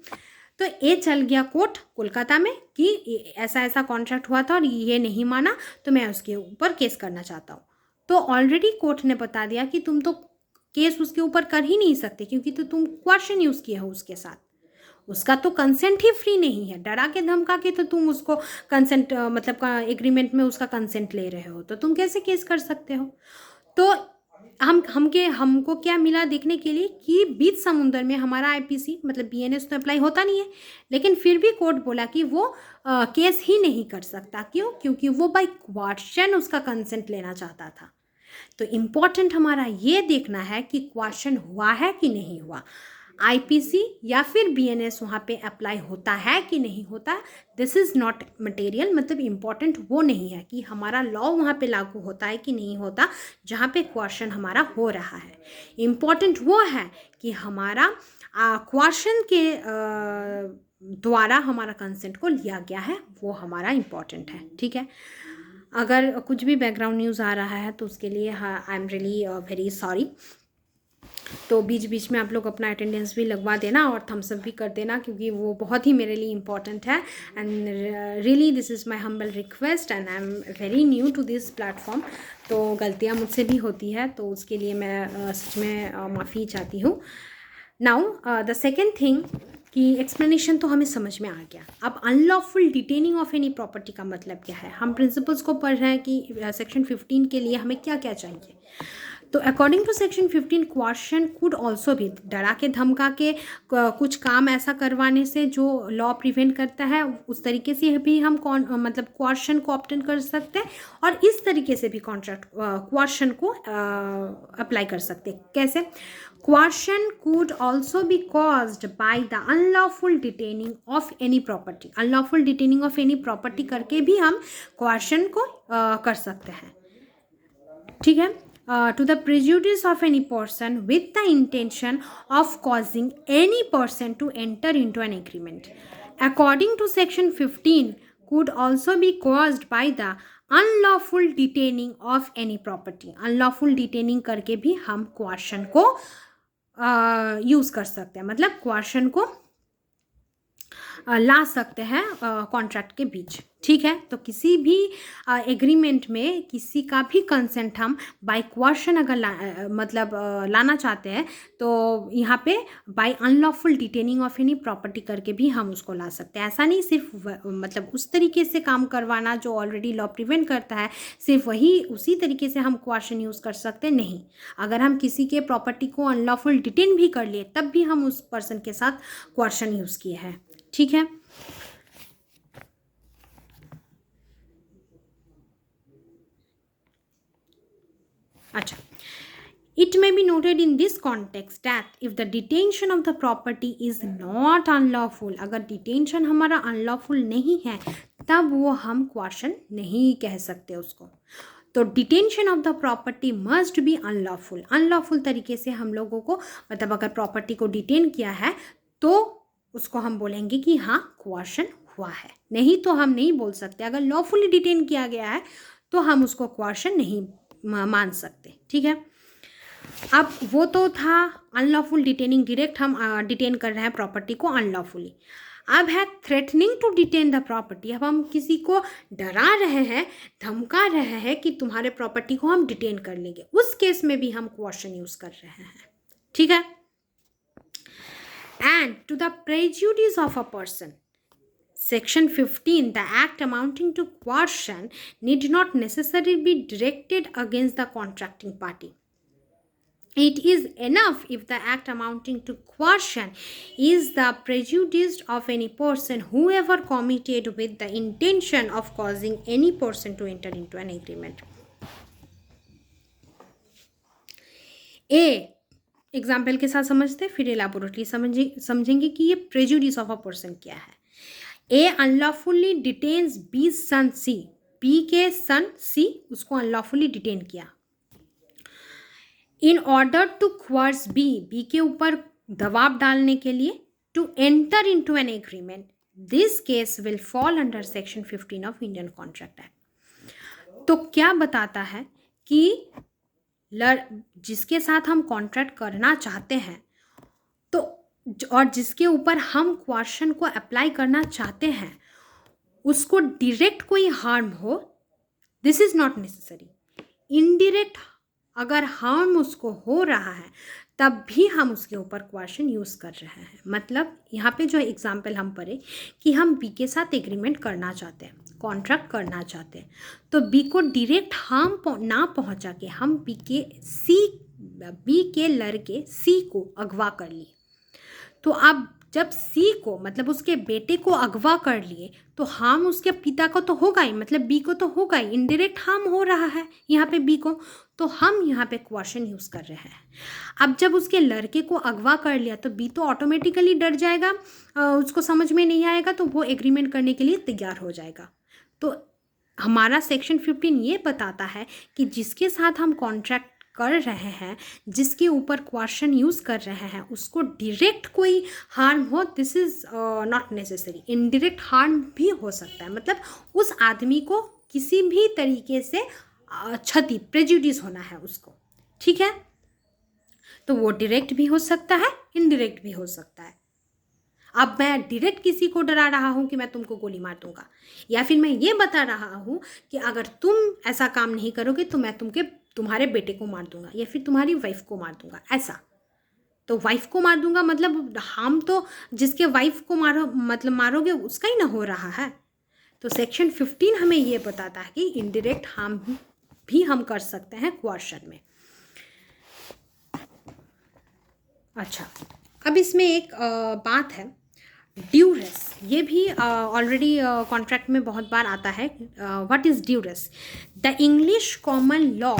तो ए चल गया कोर्ट कोलकाता में कि ऐसा ऐसा कॉन्ट्रैक्ट हुआ था और ये नहीं माना, तो मैं उसके ऊपर केस करना चाहता हूँ। तो ऑलरेडी कोर्ट ने बता दिया कि तुम तो केस उसके ऊपर कर ही नहीं सकते, क्योंकि तो तुम क्वेश्चन यूज़ किए हो उसके साथ, उसका तो कंसेंट ही फ्री नहीं है। डरा के धमका के तो तुम उसको कंसेंट मतलब एग्रीमेंट में उसका कंसेंट ले रहे हो, तो तुम कैसे केस कर सकते हो। तो हमको क्या मिला देखने के लिए कि बीच समुंदर में हमारा आईपीसी मतलब बीएनएस तो अप्लाई होता नहीं है, लेकिन फिर भी कोर्ट बोला कि वो केस ही नहीं कर सकता। क्यों? क्योंकि वो बाय क्वेश्चन उसका कंसेंट लेना चाहता था। तो इम्पॉर्टेंट हमारा ये देखना है कि क्वेश्चन हुआ है कि नहीं हुआ, आईपीसी या फिर बीएनएस वहाँ पे अप्लाई होता है कि नहीं होता। दिस इज़ नॉट मटेरियल, मतलब इम्पॉर्टेंट वो नहीं है कि हमारा लॉ वहाँ पे लागू होता है कि नहीं होता जहाँ पे क्वेश्चन हमारा हो रहा है। इम्पॉर्टेंट वो है कि हमारा क्वेश्चन के द्वारा हमारा कंसेंट को लिया गया है, वो हमारा इम्पॉर्टेंट है। ठीक है, अगर कुछ भी बैकग्राउंड न्यूज़ आ रहा है तो उसके लिए I am really very sorry. तो बीच बीच में आप लोग अपना अटेंडेंस भी लगवा देना और थम्स अप भी कर देना, क्योंकि वो बहुत ही मेरे लिए इम्पॉर्टेंट है। And really this is my humble request and I am very new to this platform. तो गलतियाँ मुझसे भी होती है, तो उसके लिए मैं सच में माफ़ी चाहती हूँ। नाउ द सेकेंड थिंग कि एक्सप्लेनेशन तो हमें समझ में आ गया। अब unlawful detaining of any property का मतलब क्या है, हम प्रिंसिपल्स को पढ़ रहे हैं कि सेक्शन 15 के लिए हमें क्या क्या चाहिए। तो according to section 15 coercion could also भी, डरा के धमका के कुछ काम ऐसा करवाने से जो लॉ प्रिवेंट करता है, उस तरीके से भी हम मतलब क्वेश्चन को ऑब्टेन कर सकते हैं, और इस तरीके से भी कॉन्ट्रैक्ट क्वेश्चन को अप्लाई कर सकते हैं। कैसे? Coercion could also be caused by the unlawful detaining of any property. Unlawful detaining of any property करके भी हम coercion को कर सकते हैं। ठीक है, to the prejudice of any person with the intention of causing any person to enter into an agreement. According to section 15, could also be caused by the unlawful detaining of any property. Unlawful detaining करके भी हम coercion को use कर सकते हैं, मतलब question को ला सकते हैं कॉन्ट्रैक्ट के बीच। ठीक है, तो किसी भी एग्रीमेंट में किसी का भी कंसेंट हम बाय क्वेश्चन अगर लाना चाहते हैं, तो यहाँ पे by unlawful detaining of any property करके भी हम उसको ला सकते हैं। ऐसा नहीं सिर्फ मतलब उस तरीके से काम करवाना जो ऑलरेडी लॉ प्रिवेंट करता है, सिर्फ वही उसी तरीके से हम क्वेश्चन यूज़ कर सकते हैं, नहीं। अगर हम किसी के प्रॉपर्टी को अनलॉफुल डिटेन भी कर लिए, तब भी हम उस पर्सन के साथ क्वेश्चन यूज़ किए हैं। ठीक है, अच्छा। It may be noted in this context that if the detention of the property is not unlawful, अगर detention हमारा unlawful नहीं है, तब वो हम क्वेश्चन नहीं कह सकते उसको। तो detention of the property must be unlawful. Unlawful तरीके से हम लोगों को, मतलब अगर प्रॉपर्टी को डिटेन किया है तो उसको हम बोलेंगे कि हाँ क्वेश्चन हुआ है, नहीं तो हम नहीं बोल सकते। अगर लॉफुली डिटेन किया गया है तो हम उसको क्वेश्चन नहीं मान सकते। ठीक है, अब वो तो था अनलॉफुल डिटेनिंग, डायरेक्ट हम डिटेन कर रहे हैं प्रॉपर्टी को अनलॉफुली। अब है threatening to detain the property. अब हम किसी को डरा रहे हैं, धमका रहे हैं कि तुम्हारे प्रॉपर्टी को हम डिटेन कर लेंगे, उस केस में भी हम क्वेश्चन यूज कर रहे हैं। ठीक है, and to the prejudice of a person, Section 15, the act amounting to coercion need not necessarily be directed against the contracting party. It is enough if the act amounting to coercion is the prejudice of any person, whoever committed with the intention of causing any person to enter into an agreement. A example के साथ समझते, फिर elaborately समझेंगे कि ये prejudice of a person क्या है। A unlawfully detains B son C, B के सन सी उसको अनलॉफुली डिटेन किया in order to coerce B, B के ऊपर दबाव डालने के लिए, to enter into an agreement. This case will fall under section 15 of Indian contract act. तो क्या बताता है कि जिसके साथ हम कॉन्ट्रैक्ट करना चाहते हैं, तो और जिसके ऊपर हम क्वेश्चन को अप्लाई करना चाहते हैं उसको डायरेक्ट कोई हार्म हो, this is not necessary. Indirect अगर हार्म उसको हो रहा है तब भी हम उसके ऊपर क्वेश्चन यूज़ कर रहे हैं। मतलब यहाँ पे जो एग्जांपल हम पढ़े कि हम बी के साथ एग्रीमेंट करना चाहते हैं, कॉन्ट्रैक्ट करना चाहते हैं, तो बी को डायरेक्ट हार्म ना पहुँचा के हम बी के लड़के सी को अगवा कर लिए। तो अब जब सी को मतलब उसके बेटे को अगवा कर लिए तो हार्म उसके पिता को तो होगा ही, मतलब बी को तो होगा ही, इनडायरेक्ट हार्म हो रहा है यहाँ पे बी को, तो हम यहाँ पे क्वेश्चन यूज़ कर रहे हैं। अब जब उसके लड़के को अगवा कर लिया तो बी तो ऑटोमेटिकली डर जाएगा, उसको समझ में नहीं आएगा, तो वो एग्रीमेंट करने के लिए तैयार हो जाएगा। तो हमारा सेक्शन 15 ये बताता है कि जिसके साथ हम कॉन्ट्रैक्ट कर रहे हैं, जिसके ऊपर क्वेश्चन यूज़ कर रहे हैं, उसको डायरेक्ट कोई हार्म हो, this is not necessary. Indirect harm भी हो सकता है, मतलब उस आदमी को किसी भी तरीके से क्षति, प्रेजुडिस होना है उसको, ठीक है। तो वो डायरेक्ट भी हो सकता है, इनडायरेक्ट भी हो सकता है। अब मैं डायरेक्ट किसी को डरा रहा हूँ कि मैं तुमको गोली मार दूंगा, या फिर मैं ये बता रहा हूँ कि अगर तुम ऐसा काम नहीं करोगे तो मैं तुम्हारे बेटे को मार दूंगा या फिर तुम्हारी वाइफ को मार दूंगा, ऐसा। तो वाइफ को मार दूंगा मतलब हम तो जिसके वाइफ को मारोगे उसका ही ना हो रहा है। तो सेक्शन 15 हमें ये बताता है कि इनडायरेक्ट हार्म भी हम कर सकते हैं क्वेश्चन में। अच्छा, अब इसमें एक बात है, ड्यूरेस। ये भी ऑलरेडी कॉन्ट्रैक्ट में बहुत बार आता है। What is duress? The English common law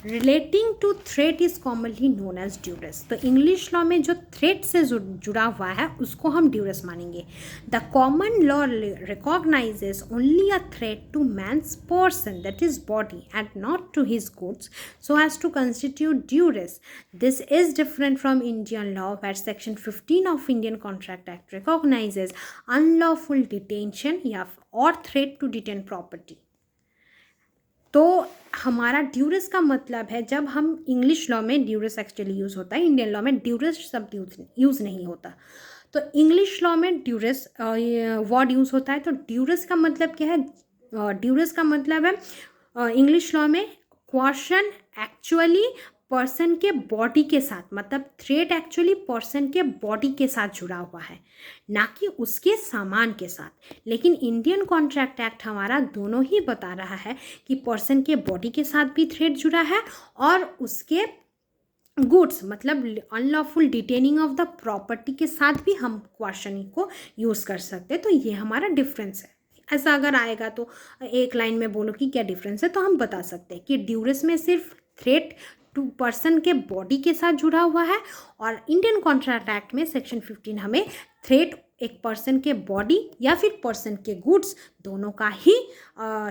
relating to threat is commonly known as duress. तो इंग्लिश लॉ में जो थ्रेट से जुड़ा हुआ है उसको हम ड्यूरेस मानेंगे। The common law recognises only a threat to man's person, that is body, and not to his goods, so as to constitute duress. This is different from Indian law, where Section 15 of Indian Contract Act recognizes unlawful detention या or threat to detain property. तो हमारा duress का मतलब है, जब हम English law में duress actually use होता है, इंडियन लॉ में ड्यूरेस शब्द यूज़ नहीं होता। तो इंग्लिश लॉ में ड्यूरेस वर्ड यूज़ होता है। तो ड्यूरेस का मतलब क्या है? ड्यूरेस का मतलब है इंग्लिश लॉ में क्वेश्चन एक्चुअली पर्सन के बॉडी के साथ, मतलब थ्रेट एक्चुअली पर्सन के बॉडी के साथ जुड़ा हुआ है, ना कि उसके सामान के साथ। लेकिन इंडियन कॉन्ट्रैक्ट एक्ट हमारा दोनों ही बता रहा है कि पर्सन के बॉडी के साथ भी थ्रेट जुड़ा है और उसके गुड्स मतलब unlawful detaining of the property के साथ भी हम क्वेश्चनिंग को यूज़ कर सकते हैं। तो ये हमारा डिफरेंस है। ऐसा अगर आएगा तो एक लाइन में बोलो कि क्या डिफरेंस है, तो हम बता सकते हैं कि ड्यूरेस में सिर्फ थ्रेट टू पर्सन के बॉडी के साथ जुड़ा हुआ है, और इंडियन कॉन्ट्रैक्ट एक्ट में सेक्शन 15 हमें थ्रेट एक पर्सन के बॉडी या फिर पर्सन के गुड्स दोनों का ही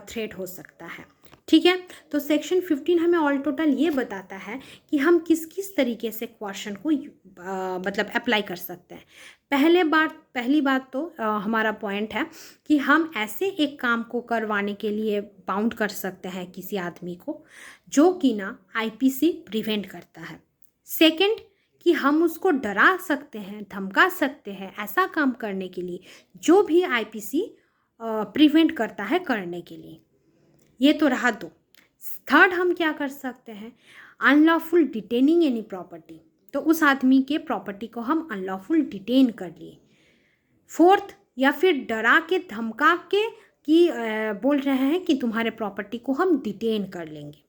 थ्रेट हो सकता है, ठीक है। तो सेक्शन 15 हमें ऑल टोटल ये बताता है कि हम किस किस तरीके से क्वेश्चन को मतलब अप्लाई कर सकते हैं। पहली बात तो हमारा पॉइंट है कि हम ऐसे एक काम को करवाने के लिए बाउंड कर सकते हैं किसी आदमी को जो कि ना आईपीसी प्रिवेंट करता है। सेकंड कि हम उसको डरा सकते हैं, धमका सकते हैं ऐसा काम करने के लिए जो भी आईपीसी प्रिवेंट करता है करने के लिए। ये तो रहा दो। थर्ड हम क्या कर सकते हैं? अनलॉफुल डिटेनिंग एनी प्रॉपर्टी, तो उस आदमी के प्रॉपर्टी को हम अनलॉफुल डिटेन कर लिए। फोर्थ, या फिर डरा के धमका के कि बोल रहे हैं कि तुम्हारे प्रॉपर्टी को हम डिटेन कर लेंगे।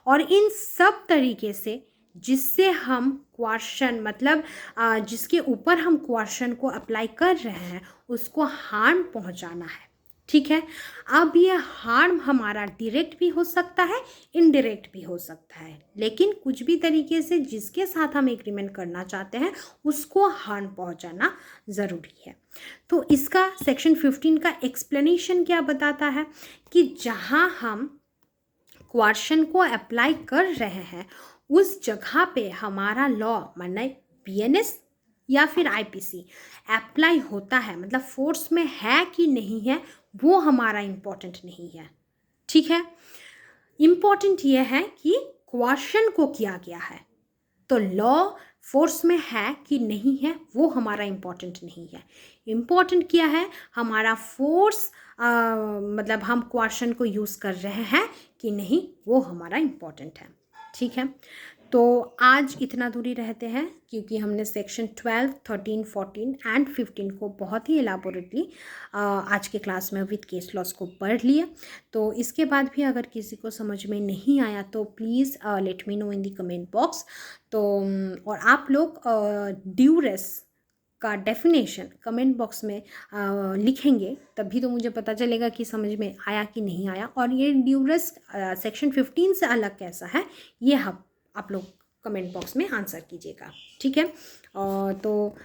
और इन सब तरीके से जिससे हम क्वेश्चन मतलब जिसके ऊपर हम क्वेश्चन को अप्लाई कर रहे हैं उसको हार्म पहुंचाना है, ठीक है। अब ये हार्म हमारा डायरेक्ट भी हो सकता है, इनडायरेक्ट भी हो सकता है, लेकिन कुछ भी तरीके से जिसके साथ हम एग्रीमेंट करना चाहते हैं उसको हार्म पहुंचाना ज़रूरी है। तो इसका सेक्शन 15 का एक्सप्लेनेशन क्या बताता है कि जहाँ हम क्वेश्चन को अप्लाई कर रहे हैं उस जगह पे हमारा लॉ माने बीएनएस या फिर आईपीसी अप्लाई होता है, मतलब फोर्स में है कि नहीं है वो हमारा इम्पोर्टेंट नहीं है, ठीक है। इम्पोर्टेंट ये है कि क्वेश्चन को किया गया है। तो लॉ फोर्स में है कि नहीं है वो हमारा इम्पोर्टेंट नहीं है। इम्पोर्टेंट क्या है, हमारा फोर्स मतलब हम क्वेश्चन को यूज़ कर रहे हैं कि नहीं, वो हमारा इम्पोर्टेंट है। ठीक है, तो आज इतना दूरी रहते हैं क्योंकि हमने सेक्शन 12, 13, 14 एंड 15 को बहुत ही एलाबोरेटली आज के क्लास में विद केस लॉस को पढ़ लिया। तो इसके बाद भी अगर किसी को समझ में नहीं आया तो please let me know in the comment box. तो और आप लोग ड्यूरेस का डेफिनेशन कमेंट बॉक्स में लिखेंगे, तभी तो मुझे पता चलेगा कि समझ में आया कि नहीं आया, और ये ड्यूरेस सेक्शन 15 से अलग कैसा है ये आप लोग कमेंट बॉक्स में आंसर कीजिएगा। ठीक है, तो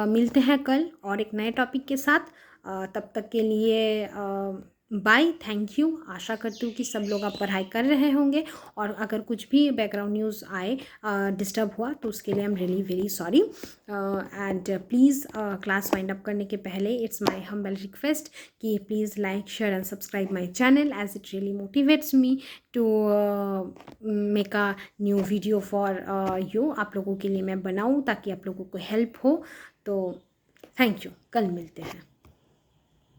मिलते हैं कल और एक नए टॉपिक के साथ। तब तक के लिए बाय, थैंक यू। आशा करती हूँ कि सब लोग आप पढ़ाई कर रहे होंगे, और अगर कुछ भी बैकग्राउंड न्यूज़ आए डिस्टर्ब हुआ तो उसके लिए I am really very sorry. And please class wind up करने के पहले इट्स माय हम्बल रिक्वेस्ट कि please like, share and subscribe my channel as it really motivates me to make a new video for you. आप लोगों के लिए मैं बनाऊँ ताकि आप लोगों को हेल्प हो। तो थैंक यू, कल मिलते हैं।